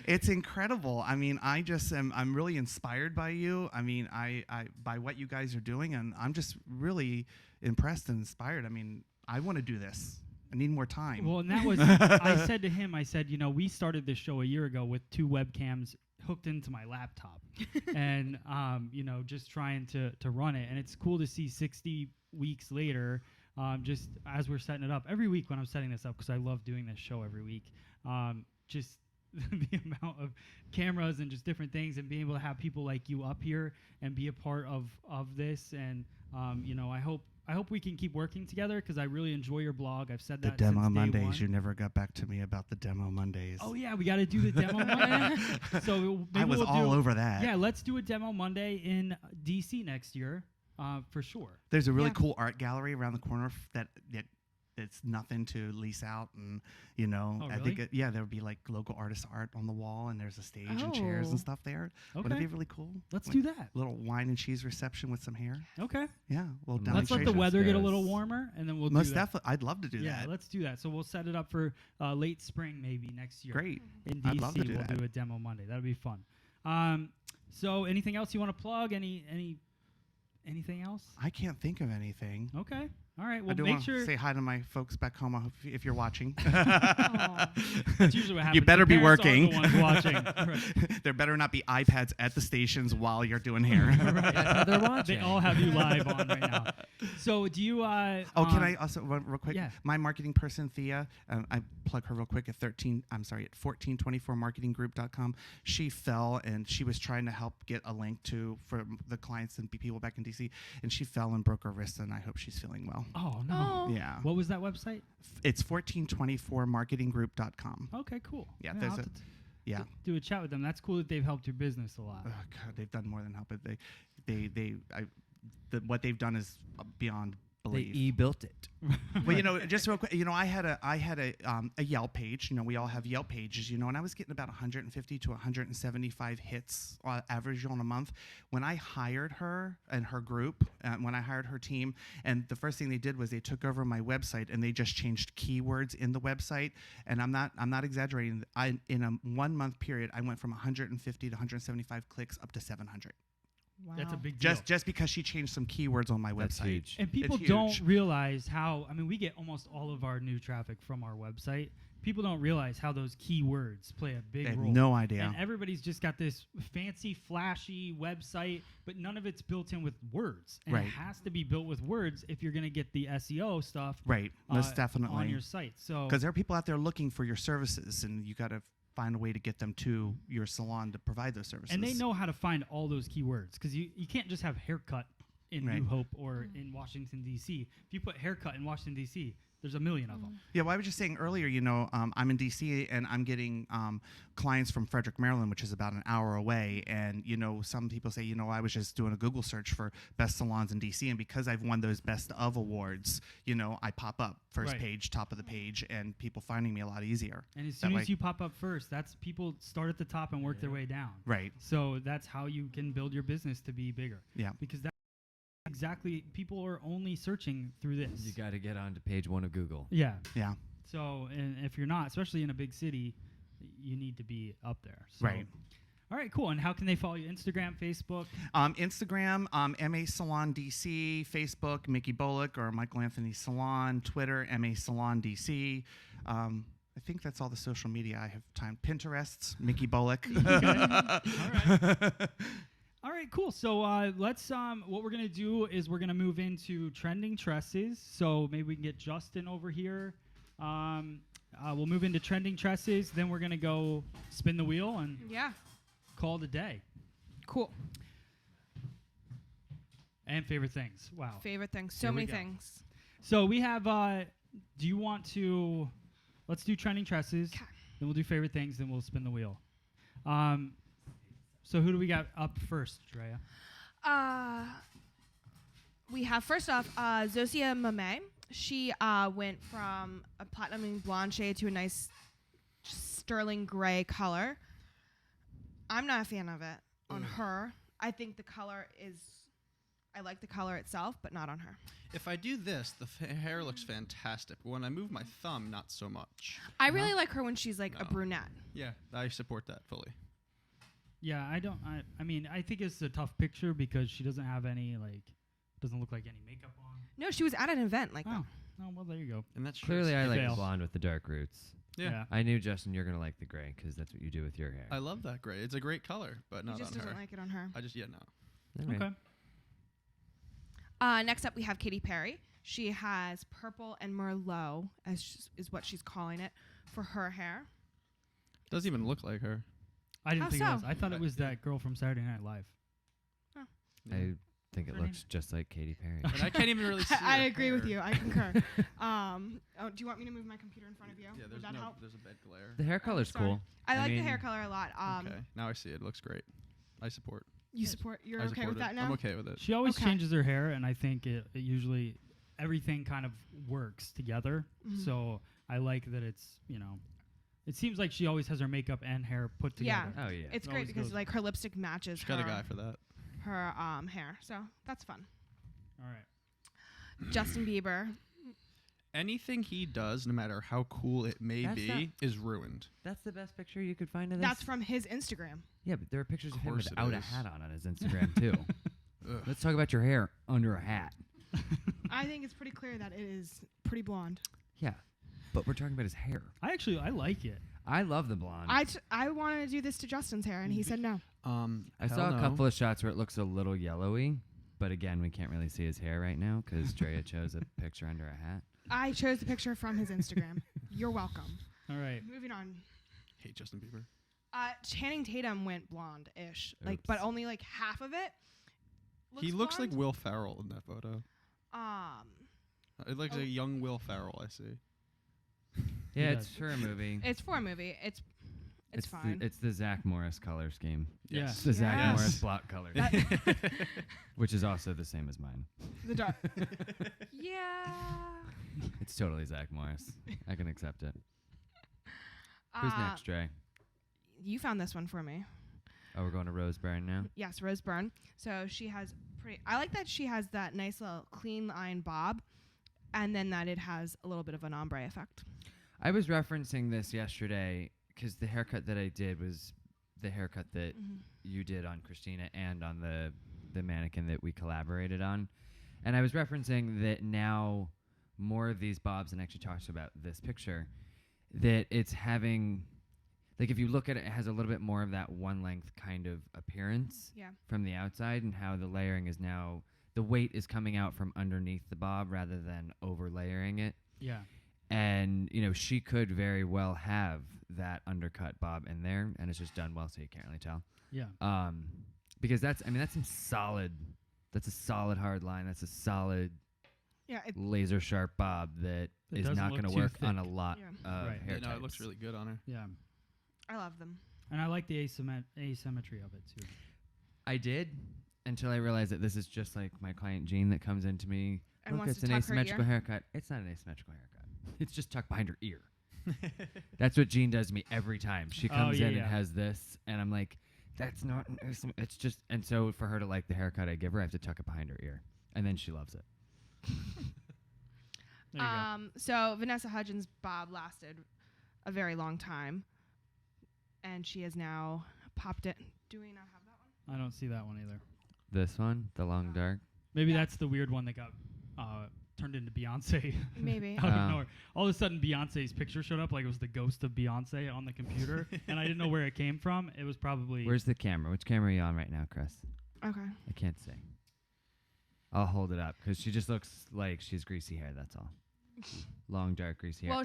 Speaker 6: It's incredible. I mean, I'm really inspired by you. I mean, I by what you guys are doing, and I'm just really impressed and inspired. I mean, I want to do this. I need more time.
Speaker 2: Well, and that was I said to him, I said, we started this show a year ago with 2 webcams hooked into my laptop, and just trying to run it. And it's cool to see 60 weeks later, just as we're setting it up every week when I'm setting this up, because I love doing this show every week. Just the amount of cameras and just different things, and being able to have people like you up here and be a part of this. And I hope we can keep working together, because I really enjoy your blog. I've said
Speaker 6: the
Speaker 2: that
Speaker 6: demo
Speaker 2: since day
Speaker 6: Mondays.
Speaker 2: one.
Speaker 6: You never got back to me about the demo Mondays.
Speaker 2: Oh yeah, we got to do the demo Monday. So maybe
Speaker 6: I was
Speaker 2: we'll
Speaker 6: all
Speaker 2: do,
Speaker 6: over that.
Speaker 2: Yeah, let's do a demo Monday in DC next year, for sure.
Speaker 6: There's a really
Speaker 4: Yeah.
Speaker 6: cool art gallery around the corner that it's nothing to lease out, and
Speaker 2: Oh,
Speaker 6: I think
Speaker 2: really?
Speaker 6: there would be like local artist art on the wall, and there's a stage and chairs
Speaker 4: Oh.
Speaker 6: and stuff there. Wouldn't it
Speaker 2: Okay,
Speaker 6: be really cool?
Speaker 2: let's
Speaker 6: Like
Speaker 2: do that.
Speaker 6: little wine and cheese reception with some hair.
Speaker 2: Okay,
Speaker 6: Yeah, little
Speaker 1: Let's
Speaker 2: let's let the
Speaker 6: demonstration.
Speaker 2: weather get a
Speaker 1: Yes.
Speaker 2: little warmer, and then we'll
Speaker 6: Most
Speaker 2: do that.
Speaker 6: definitely, I'd love to do
Speaker 2: Yeah,
Speaker 6: that.
Speaker 2: let's do that. So we'll set it up for late spring, maybe next year.
Speaker 6: Great.
Speaker 2: In DC,
Speaker 6: I'd love to do
Speaker 2: we'll
Speaker 6: that.
Speaker 2: do a demo Monday. That'll be fun. So anything else you want to plug? Anything else?
Speaker 6: I can't think of anything.
Speaker 2: Okay. All right.
Speaker 6: I
Speaker 2: Well,
Speaker 6: do
Speaker 2: make
Speaker 6: want to
Speaker 2: sure.
Speaker 6: say hi to my folks back home. I hope if you're watching.
Speaker 2: That's usually what happens.
Speaker 6: You better
Speaker 2: The
Speaker 6: be
Speaker 2: parents are
Speaker 6: working.
Speaker 2: the ones watching. Right.
Speaker 6: There better not be iPads at the stations while you're doing hair.
Speaker 1: That's how they're watching.
Speaker 2: They all have you live on right now. So do you?
Speaker 6: Oh, can I also real quick?
Speaker 2: Yeah.
Speaker 6: My marketing person Thea, I plug her real quick at 1424marketinggroup.com. She fell, and she was trying to help get a link for the clients and people back in DC, and she fell and broke her wrist, and I hope she's feeling well.
Speaker 2: Oh no.
Speaker 4: Oh.
Speaker 6: Yeah.
Speaker 2: What was that website?
Speaker 6: It's 1424marketinggroup.com.
Speaker 2: Okay, cool.
Speaker 6: Yeah,
Speaker 2: I'll
Speaker 6: there's
Speaker 2: have
Speaker 6: a-
Speaker 2: to
Speaker 6: Yeah.
Speaker 2: do a chat with them. That's cool that they've helped your business a lot.
Speaker 6: Oh God, they've done more than help it. What they've done is beyond
Speaker 1: They
Speaker 6: belief.
Speaker 1: e-built it.
Speaker 6: Well, just real quick, I had a Yelp page. We all have Yelp pages, and I was getting about 150 to 175 hits average on a month. When I hired her and her group, when I hired her team, and the first thing they did was they took over my website and they just changed keywords in the website. And I'm not exaggerating. In a 1 month period, I went from 150 to 175 clicks up to 700.
Speaker 4: Wow.
Speaker 2: That's a big deal.
Speaker 6: Just because she changed some keywords on my
Speaker 1: That's
Speaker 6: website.
Speaker 1: huge.
Speaker 2: And people
Speaker 6: It's
Speaker 2: don't
Speaker 6: huge.
Speaker 2: realize how, we get almost all of our new traffic from our website. People don't realize how those keywords play a big
Speaker 6: They have
Speaker 2: role.
Speaker 6: no idea.
Speaker 2: And everybody's just got this fancy, flashy website, but none of it's built in with words. And
Speaker 6: Right.
Speaker 2: it has to be built with words if you're going to get the SEO stuff
Speaker 6: Right, most
Speaker 2: on
Speaker 6: definitely.
Speaker 2: your site. So
Speaker 6: Because there are people out there looking for your services, and you got to find a way to get them to your salon to provide those services.
Speaker 2: and they know how to find all those keywords, because you can't just have haircut in
Speaker 6: Right.
Speaker 2: New Hope or in Washington, D.C. If you put haircut in Washington, D.C., there's a million of them.
Speaker 6: Yeah, well, I was just saying earlier, I'm in D.C. and I'm getting clients from Frederick, Maryland, which is about an hour away. And, some people say, I was just doing a Google search for best salons in D.C. And because I've won those best of awards, I pop up first
Speaker 2: Right.
Speaker 6: page, top of the page, and people finding me a lot easier.
Speaker 2: And as
Speaker 6: That
Speaker 2: soon
Speaker 6: way-
Speaker 2: as you pop up first, that's people start at the top and work their way down.
Speaker 6: Right.
Speaker 2: So that's how you can build your business to be bigger.
Speaker 6: Yeah.
Speaker 2: Because that's exactly, people are only searching through this.
Speaker 1: You got to get onto page 1 of Google.
Speaker 2: Yeah.
Speaker 6: Yeah.
Speaker 2: So, and if you're not, especially in a big city, you need to be up there. So.
Speaker 6: Right.
Speaker 2: All right, cool. And how can they follow you? Instagram, Facebook?
Speaker 6: Instagram, MA Salon DC, Facebook, Mickey Bullock or Michael Anthony Salon, Twitter, MA Salon DC. I think that's all the social media I have time. Pinterests, Mickey Bullock.
Speaker 2: All right, cool. So let's. What we're gonna do is we're gonna move into trending tresses. So maybe we can get Justin over here. We'll move into trending tresses. Then we're gonna go spin the wheel and
Speaker 4: Yeah.
Speaker 2: call it a day.
Speaker 4: Cool.
Speaker 2: And favorite things. Wow.
Speaker 4: Favorite things. So
Speaker 2: Here we
Speaker 4: many
Speaker 2: go.
Speaker 4: things.
Speaker 2: So we have. Do you want to? Let's do trending tresses.
Speaker 4: 'Kay.
Speaker 2: Then we'll do favorite things. Then we'll spin the wheel. So who do we got up first, Drea?
Speaker 4: We have first off Zosia Mame. She went from a platinum blonde shade to a nice sterling gray color. I'm not a fan of it on her. I think the color is. I like the color itself, but not on her.
Speaker 3: If I do this, the hair looks fantastic. But when I move my thumb, not so much.
Speaker 4: I really like her when she's like a
Speaker 3: No.
Speaker 4: brunette.
Speaker 3: Yeah, I support that fully.
Speaker 2: Yeah, I don't. I mean, I think it's a tough picture because she doesn't have any doesn't look like any makeup on.
Speaker 4: No, she was at an event like that.
Speaker 2: Oh, Oh well, there you go.
Speaker 3: And that's
Speaker 1: Clearly, I like the
Speaker 2: Fail.
Speaker 1: blonde with the dark roots.
Speaker 3: Yeah.
Speaker 1: I knew, Justin, you're going to like the gray because that's what you do with your hair.
Speaker 3: I love that gray. It's a great color, but
Speaker 4: He
Speaker 3: not
Speaker 4: just
Speaker 3: on
Speaker 4: doesn't
Speaker 3: her.
Speaker 4: like it on her.
Speaker 3: I just no.
Speaker 1: All right.
Speaker 2: Okay.
Speaker 4: Next up, we have Katy Perry. She has purple and Merlot, is what she's calling it, for her hair.
Speaker 3: Doesn't even look like her.
Speaker 2: I didn't
Speaker 4: How
Speaker 2: think it was.
Speaker 4: so?
Speaker 2: I thought it was that girl from Saturday Night Live.
Speaker 1: I think it
Speaker 2: Her
Speaker 1: looks just like Katy Perry.
Speaker 3: And I can't even really see.
Speaker 4: I
Speaker 3: her
Speaker 4: agree with
Speaker 3: hair.
Speaker 4: you. I concur. Do you want me to move my computer in front of you?
Speaker 3: Yeah,
Speaker 4: Would
Speaker 3: there's
Speaker 4: that
Speaker 3: no,
Speaker 4: help?
Speaker 3: there's a bed glare.
Speaker 1: The hair color's
Speaker 4: sorry.
Speaker 1: cool.
Speaker 4: I like the
Speaker 1: mean,
Speaker 4: hair color a lot.
Speaker 3: Okay, now I see it. It looks great. I support.
Speaker 4: You support? You're
Speaker 3: I
Speaker 4: okay
Speaker 3: support
Speaker 4: with
Speaker 3: it.
Speaker 4: that now?
Speaker 3: I'm okay with it.
Speaker 2: She always
Speaker 4: Okay.
Speaker 2: changes her hair, and I think it usually everything kind of works together.
Speaker 4: Mhm.
Speaker 2: So I like that it's it seems like she always has her makeup and hair put
Speaker 4: Yeah.
Speaker 2: together.
Speaker 1: Oh, yeah.
Speaker 4: It's
Speaker 2: It
Speaker 4: great
Speaker 2: always
Speaker 4: because
Speaker 2: goes-
Speaker 4: like her lipstick matches
Speaker 3: She's
Speaker 4: her,
Speaker 3: got a guy for that.
Speaker 4: her hair. So that's fun.
Speaker 2: All right.
Speaker 4: Justin Bieber.
Speaker 3: Anything he does, no matter how cool it may
Speaker 1: That's
Speaker 3: be,
Speaker 1: not-
Speaker 3: is ruined.
Speaker 1: That's the best picture you could find of this?
Speaker 4: That's from his Instagram.
Speaker 1: Yeah, but there are pictures of him
Speaker 3: Course it
Speaker 1: without a
Speaker 3: is.
Speaker 1: hat on his Instagram, too.
Speaker 3: Ugh.
Speaker 1: Let's talk about your hair under a hat.
Speaker 4: I think it's pretty clear that it is pretty blonde.
Speaker 1: Yeah, but we're talking about his hair.
Speaker 2: I like it.
Speaker 1: I love the blonde.
Speaker 4: I wanted to do this to Justin's hair, and he said no.
Speaker 1: I saw a couple of shots where it looks a little yellowy, but again, we can't really see his hair right now because Drea chose a picture under a hat.
Speaker 4: I chose the picture from his Instagram. You're welcome.
Speaker 2: All right.
Speaker 4: Moving on.
Speaker 3: Hate Justin Bieber.
Speaker 4: Channing Tatum went blonde-ish, but
Speaker 1: Oops.
Speaker 4: only like half of it.
Speaker 3: He looks like
Speaker 4: blonde.
Speaker 3: Will Ferrell in that photo. It looks
Speaker 4: Oh.
Speaker 3: like young Will Ferrell. I see.
Speaker 1: Yeah,
Speaker 2: He
Speaker 1: it's
Speaker 2: does.
Speaker 1: for a movie.
Speaker 4: It's for a movie. It's fine.
Speaker 1: It's the Zach Morris color scheme.
Speaker 2: Yeah.
Speaker 1: It's the Zach
Speaker 4: Yes.
Speaker 1: Morris block color, which is also the same as mine.
Speaker 4: the dark. Yeah.
Speaker 1: It's totally Zach Morris. I can accept it. Who's next, Dre?
Speaker 4: You found this one for me.
Speaker 1: Oh, we're going to Rose Byrne now?
Speaker 4: Yes, Rose Byrne. So she has pretty. I like that she has that nice little clean line bob, and then that it has a little bit of an ombre effect.
Speaker 1: I was referencing this yesterday because the haircut that I did was the haircut that you did on Christina and on the mannequin that we collaborated on. And I was referencing that now more of these bobs, and actually talks about this picture, that it's having, like if you look at it, it has a little bit more of that one length kind of appearance
Speaker 4: Yeah.
Speaker 1: from the outside, and how the layering is now, the weight is coming out from underneath the bob rather than over layering it.
Speaker 2: Yeah.
Speaker 1: And, she could very well have that undercut bob in there, and it's just done well, so you can't really tell.
Speaker 2: Yeah.
Speaker 1: Because that's a solid hard line. That's a solid
Speaker 4: Yeah.
Speaker 1: laser sharp bob that
Speaker 2: It
Speaker 1: is
Speaker 2: doesn't
Speaker 1: not
Speaker 2: look
Speaker 1: going to
Speaker 2: too
Speaker 1: work on a
Speaker 2: thick.
Speaker 1: lot
Speaker 4: Yeah.
Speaker 1: of
Speaker 2: Right.
Speaker 1: hair
Speaker 3: Yeah, no,
Speaker 1: types.
Speaker 3: it looks really good on her.
Speaker 2: Yeah.
Speaker 4: I love them.
Speaker 2: And I like the asymmetry of it too.
Speaker 1: I did until I realized that this is just like my client Jean that comes into me.
Speaker 4: And
Speaker 1: Look,
Speaker 4: wants
Speaker 1: it's
Speaker 4: to
Speaker 1: an
Speaker 4: tuck her
Speaker 1: asymmetrical
Speaker 4: ear."
Speaker 1: haircut. It's not an asymmetrical haircut. It's just tucked behind her ear. That's what Jean does to me every time. She comes
Speaker 2: yeah,
Speaker 1: in
Speaker 2: yeah.
Speaker 1: and has this, and I'm like, that's not an it's just, and so for her to like the haircut I give her, I have to tuck it behind her ear. And then she loves it.
Speaker 2: There you go.
Speaker 4: So Vanessa Hudgens' bob lasted a very long time, and she has now popped it. Do we not have that one?
Speaker 2: I don't see that one either.
Speaker 1: This one, the long dark.
Speaker 2: Maybe
Speaker 4: Yeah.
Speaker 2: that's the weird one that got turned into Beyonce.
Speaker 4: Maybe.
Speaker 2: Out of
Speaker 1: Oh.
Speaker 2: nowhere. All of a sudden, Beyonce's picture showed up like it was the ghost of Beyonce on the computer, and I didn't know where it came from. It was probably.
Speaker 1: Where's the camera? Which camera are you on right now, Chris?
Speaker 4: Okay.
Speaker 1: I can't see. I'll hold it up because she just looks like she has greasy hair. That's all. Long, dark, greasy hair.
Speaker 4: Well,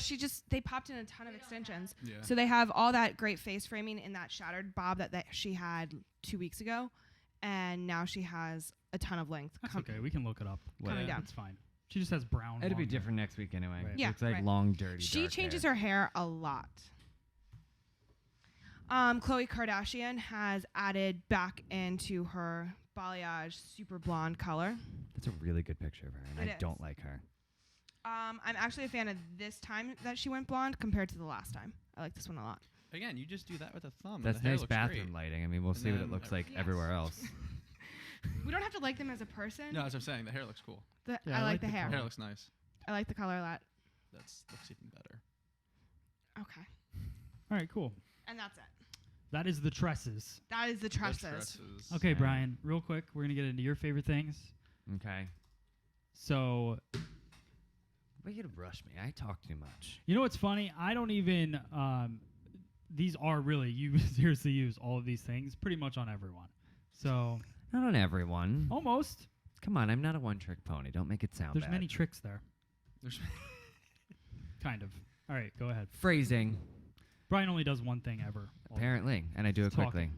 Speaker 4: they popped in a ton of extensions.
Speaker 3: Yeah.
Speaker 4: So they have all that great face framing in that shattered bob that she had 2 weeks ago, and now she has a ton of length.
Speaker 2: That's okay. We can look it up.
Speaker 4: Coming down.
Speaker 2: It's fine. She just has brown.
Speaker 1: It'll be
Speaker 2: long hair.
Speaker 1: different next week anyway.
Speaker 2: Right.
Speaker 4: Yeah,
Speaker 1: Looks like
Speaker 4: right.
Speaker 1: long, dirty.
Speaker 4: She
Speaker 1: dark
Speaker 4: changes
Speaker 1: hair.
Speaker 4: her hair a lot. Khloe Kardashian has added back into her balayage super blonde color.
Speaker 1: That's a really good picture of her, and
Speaker 4: It
Speaker 1: I
Speaker 4: is.
Speaker 1: don't like her.
Speaker 4: I'm actually a fan of this time that she went blonde compared to the last time. I like this one a lot.
Speaker 3: Again, you just do that with a thumb. and
Speaker 1: That's
Speaker 3: the hair
Speaker 1: nice
Speaker 3: looks
Speaker 1: bathroom
Speaker 3: great.
Speaker 1: lighting. I mean, we'll
Speaker 3: And
Speaker 1: see what it
Speaker 3: then
Speaker 1: looks like
Speaker 4: Yes.
Speaker 1: everywhere else.
Speaker 4: We don't have to like them as a person.
Speaker 3: No, as I'm saying, the hair looks cool.
Speaker 2: Yeah,
Speaker 4: I like the hair.
Speaker 3: The hair looks nice.
Speaker 4: I like the color a lot.
Speaker 3: Looks even better.
Speaker 4: Okay.
Speaker 2: All right, cool.
Speaker 4: And that's it.
Speaker 2: That is the tresses.
Speaker 4: That is the
Speaker 3: The
Speaker 4: tresses.
Speaker 3: tresses.
Speaker 2: Okay,
Speaker 1: Yeah.
Speaker 2: Brian, real quick, we're going to get into your favorite things.
Speaker 1: Okay.
Speaker 2: So,
Speaker 1: Why you gonna brush me? I talk too much.
Speaker 2: You know what's funny? I don't even. These are really you seriously use all of these things pretty much on everyone. So
Speaker 1: Not on everyone.
Speaker 2: almost.
Speaker 1: Come on, I'm not a one-trick pony. Don't make it sound
Speaker 2: There's
Speaker 1: bad.
Speaker 2: many tricks there.
Speaker 3: There's
Speaker 2: Kind of. All right, go ahead.
Speaker 1: Phrasing,
Speaker 2: Brian only does one thing ever. all the
Speaker 1: apparently, and I do it
Speaker 2: Talking.
Speaker 1: quickly.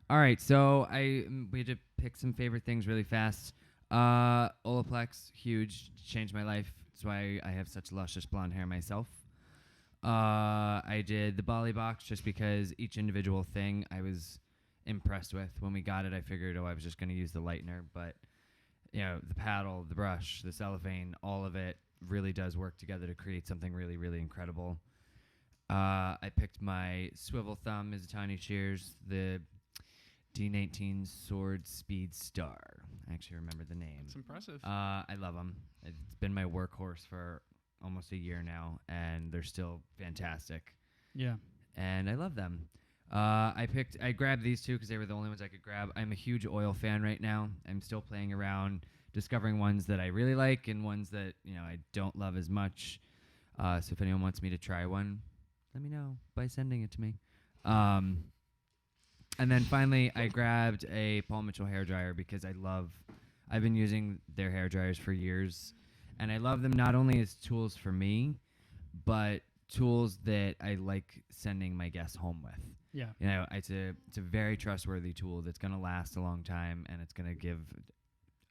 Speaker 1: All right, so we had to pick some favorite things really fast. Olaplex, huge, changed my life. That's why I have such luscious blonde hair myself. I did the Bali box just because each individual thing I was impressed with. When we got it, I figured, I was just going to use the lightener, but the paddle, the brush, the cellophane, all of it really does work together to create something really, really incredible. I picked my swivel thumb Mizutani shears, the D19 Sword Speed Star. I actually remember the name.
Speaker 3: It's impressive.
Speaker 1: I love them. It's been my workhorse for almost a year now, and they're still fantastic.
Speaker 2: Yeah.
Speaker 1: And I love them. I grabbed these two because they were the only ones I could grab. I'm a huge oil fan right now. I'm still playing around, discovering ones that I really like and ones that I don't love as much. So if anyone wants me to try one, let me know by sending it to me. And then finally, I grabbed a Paul Mitchell hairdryer because I've been using their hairdryers for years, and I love them not only as tools for me, but tools that I like sending my guests home with.
Speaker 2: Yeah.
Speaker 1: It's a very trustworthy tool that's going to last a long time, and it's going to give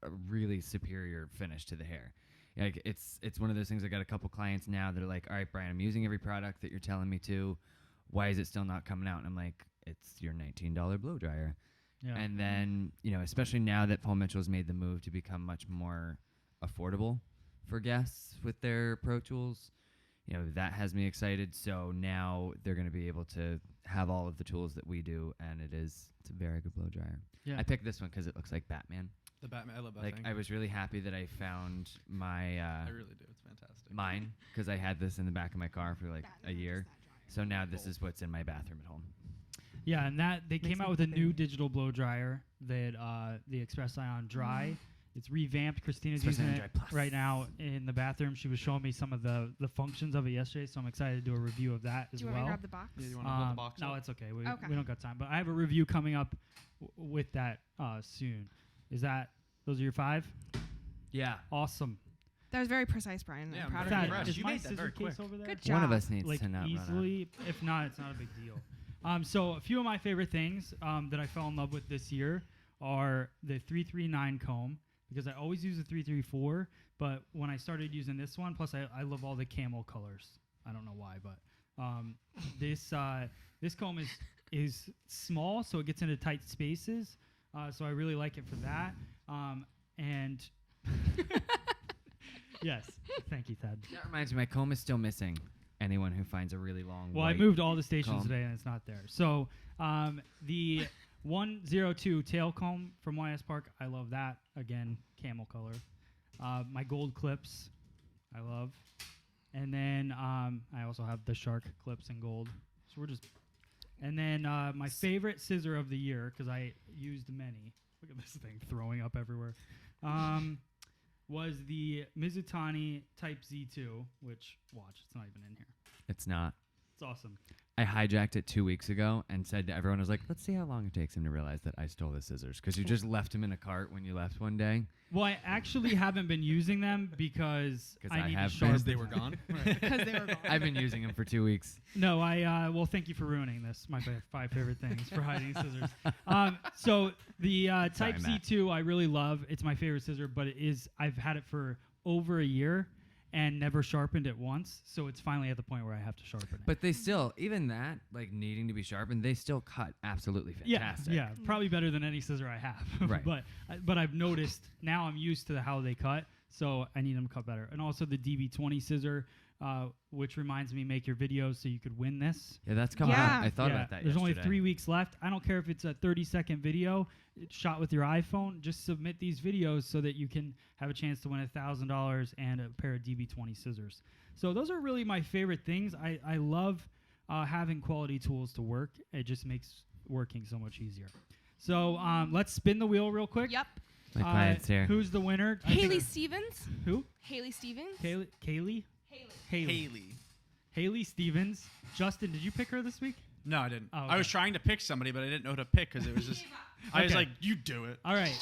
Speaker 1: a really superior finish to the hair. It's one of those things. I got a couple clients now that are like, all right, Brian, I'm using every product that you're telling me to. Why is it still not coming out? And I'm like, it's your $19 blow dryer.
Speaker 2: Yeah.
Speaker 1: And then, especially now that Paul Mitchell's made the move to become much more affordable for guests with their Pro Tools, that has me excited. So now they're going to be able to have all of the tools that we do, and it's a very good blow dryer.
Speaker 2: Yeah.
Speaker 1: I picked this one because it looks like Batman.
Speaker 3: The Batman. I love that
Speaker 1: Like,
Speaker 3: thing.
Speaker 1: I was really happy that I found my
Speaker 3: I really do. It's fantastic.
Speaker 1: mine because I had this in the back of my car for like a year. So now this is what's in my bathroom at home.
Speaker 2: Yeah, and that they
Speaker 4: Makes
Speaker 2: came out
Speaker 4: me
Speaker 2: with a new
Speaker 4: think.
Speaker 2: digital blow dryer that the Express Ion Dry. It's revamped. Christina's
Speaker 1: Express
Speaker 2: using
Speaker 1: Ion
Speaker 2: it
Speaker 1: Dry Plus.
Speaker 2: right now in the bathroom. She was showing me some of the functions of it yesterday, so I'm excited to do a review of that as
Speaker 4: Do you want me
Speaker 2: well.
Speaker 4: to grab the box?
Speaker 3: Yeah, you want to hold the box
Speaker 2: No,
Speaker 3: up?
Speaker 2: it's okay. We
Speaker 4: Okay.
Speaker 2: don't got time, but I have a review coming up with that soon. Those are your 5?
Speaker 1: Yeah.
Speaker 2: Awesome.
Speaker 4: That was very precise, Brian.
Speaker 3: Yeah,
Speaker 4: I'm
Speaker 3: I'm
Speaker 4: proud
Speaker 3: very
Speaker 4: of you.
Speaker 3: impressed.
Speaker 2: Is
Speaker 3: You
Speaker 2: my
Speaker 3: made that
Speaker 2: scissor
Speaker 3: very
Speaker 2: case
Speaker 3: quick.
Speaker 2: over there?
Speaker 4: Good job.
Speaker 1: One of us needs
Speaker 2: Like
Speaker 1: to not run out.
Speaker 2: easily. If not, it's not a big deal. So a few of my favorite things that I fell in love with this year are the 339 comb, because I always use the 334, but when I started using this one, plus I love all the camel colors. I don't know why, but this comb is small, so it gets into tight spaces. So I really like it for that. And yes, thank you, Ted.
Speaker 1: That reminds me, my comb is still missing. Anyone who finds a really long
Speaker 2: Well, I
Speaker 1: white
Speaker 2: moved all the stations
Speaker 1: comb.
Speaker 2: today, and it's not there. So the 102 tail comb from YS Park, I love that. Again, camel color. My gold clips, I love. And then I also have the shark clips in gold. So we're just... And then my favorite scissor of the year, because I used many. Look at this thing throwing up everywhere. Was the Mizutani Type Z2, which, watch, it's not even in here.
Speaker 1: It's not.
Speaker 2: It's awesome.
Speaker 1: I hijacked it 2 weeks ago and said to everyone, I was like, let's see how long it takes him to realize that I stole the scissors. Because you just left him in a cart when you left one day.
Speaker 2: Well, I actually haven't been using them because
Speaker 1: 'Cause
Speaker 2: I
Speaker 1: I
Speaker 2: need
Speaker 1: have
Speaker 2: to
Speaker 1: been.
Speaker 2: sharpen
Speaker 3: Because they were
Speaker 2: them.
Speaker 3: gone.
Speaker 4: Because they were gone.
Speaker 1: I've been using them for 2 weeks.
Speaker 2: No, well, thank you for ruining this. My 5 favorite things for hiding scissors. So the Type
Speaker 1: Sorry, Matt.
Speaker 2: C2 I really love. It's my favorite scissor, but I've had it for over a year and never sharpened it once. So it's finally at the point where I have to sharpen it.
Speaker 1: But they still, even that, like needing to be sharpened, they still cut absolutely fantastic.
Speaker 2: Yeah, probably better than any scissor I have.
Speaker 1: Right.
Speaker 2: but I've noticed now I'm used to how they cut, so I need them cut better. And also the DB20 scissor, which reminds me, make your videos so you could win this.
Speaker 1: Yeah, that's coming
Speaker 4: Yeah.
Speaker 1: up. I thought
Speaker 2: Yeah,
Speaker 1: about that
Speaker 2: There's only
Speaker 1: yesterday.
Speaker 2: 3 weeks left. I don't care if it's a 30-second video shot with your iPhone. Just submit these videos so that you can have a chance to win $1,000 and a pair of DB20 scissors. So those are really my favorite things. I love having quality tools to work. It just makes working so much easier. So let's spin the wheel real quick.
Speaker 4: Yep.
Speaker 1: My client's here.
Speaker 2: Who's the winner? I think-
Speaker 4: Haley Stevens.
Speaker 2: Who?
Speaker 4: Haley Stevens.
Speaker 2: Kaylee?
Speaker 4: Haley.
Speaker 3: Haley.
Speaker 2: Haley Stevens. Justin, did you pick her this week?
Speaker 3: No, I didn't.
Speaker 2: Oh,
Speaker 3: I was
Speaker 2: okay.
Speaker 3: trying to pick somebody, but I didn't know who to pick because it was just. I was
Speaker 2: Okay.
Speaker 3: like, "You do it."
Speaker 2: All right.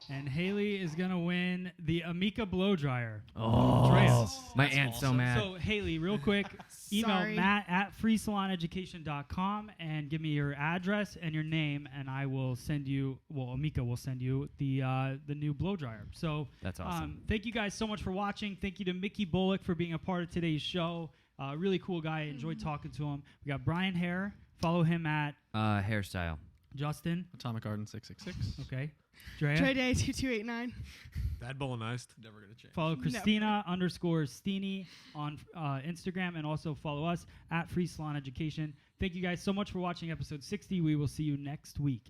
Speaker 2: And Haley is going to win the Amika blow dryer.
Speaker 1: Oh,
Speaker 2: Drea.
Speaker 1: my
Speaker 3: That's
Speaker 1: aunt's so
Speaker 3: awesome.
Speaker 1: mad.
Speaker 2: So, Haley, real quick, email
Speaker 4: Sorry.
Speaker 2: matt@freesaloneducation.com and give me your address and your name, and I will send you, Amika will send you the new blow dryer. So,
Speaker 1: That's awesome.
Speaker 2: thank you guys so much for watching. Thank you to Mickey Bullock for being a part of today's show. Really cool guy. Enjoyed talking to him. We got Brian Hare. Follow him at
Speaker 1: Hairstyle.
Speaker 2: Justin.
Speaker 3: Atomic Garden 666.
Speaker 2: Okay. Drea.
Speaker 4: Trey Day 2289.
Speaker 5: Bad Bolognized.
Speaker 3: Never gonna change.
Speaker 2: Follow Christina _Steeny on Instagram, and also follow us at Free Salon Education. Thank you guys so much for watching episode 60. We will see you next week.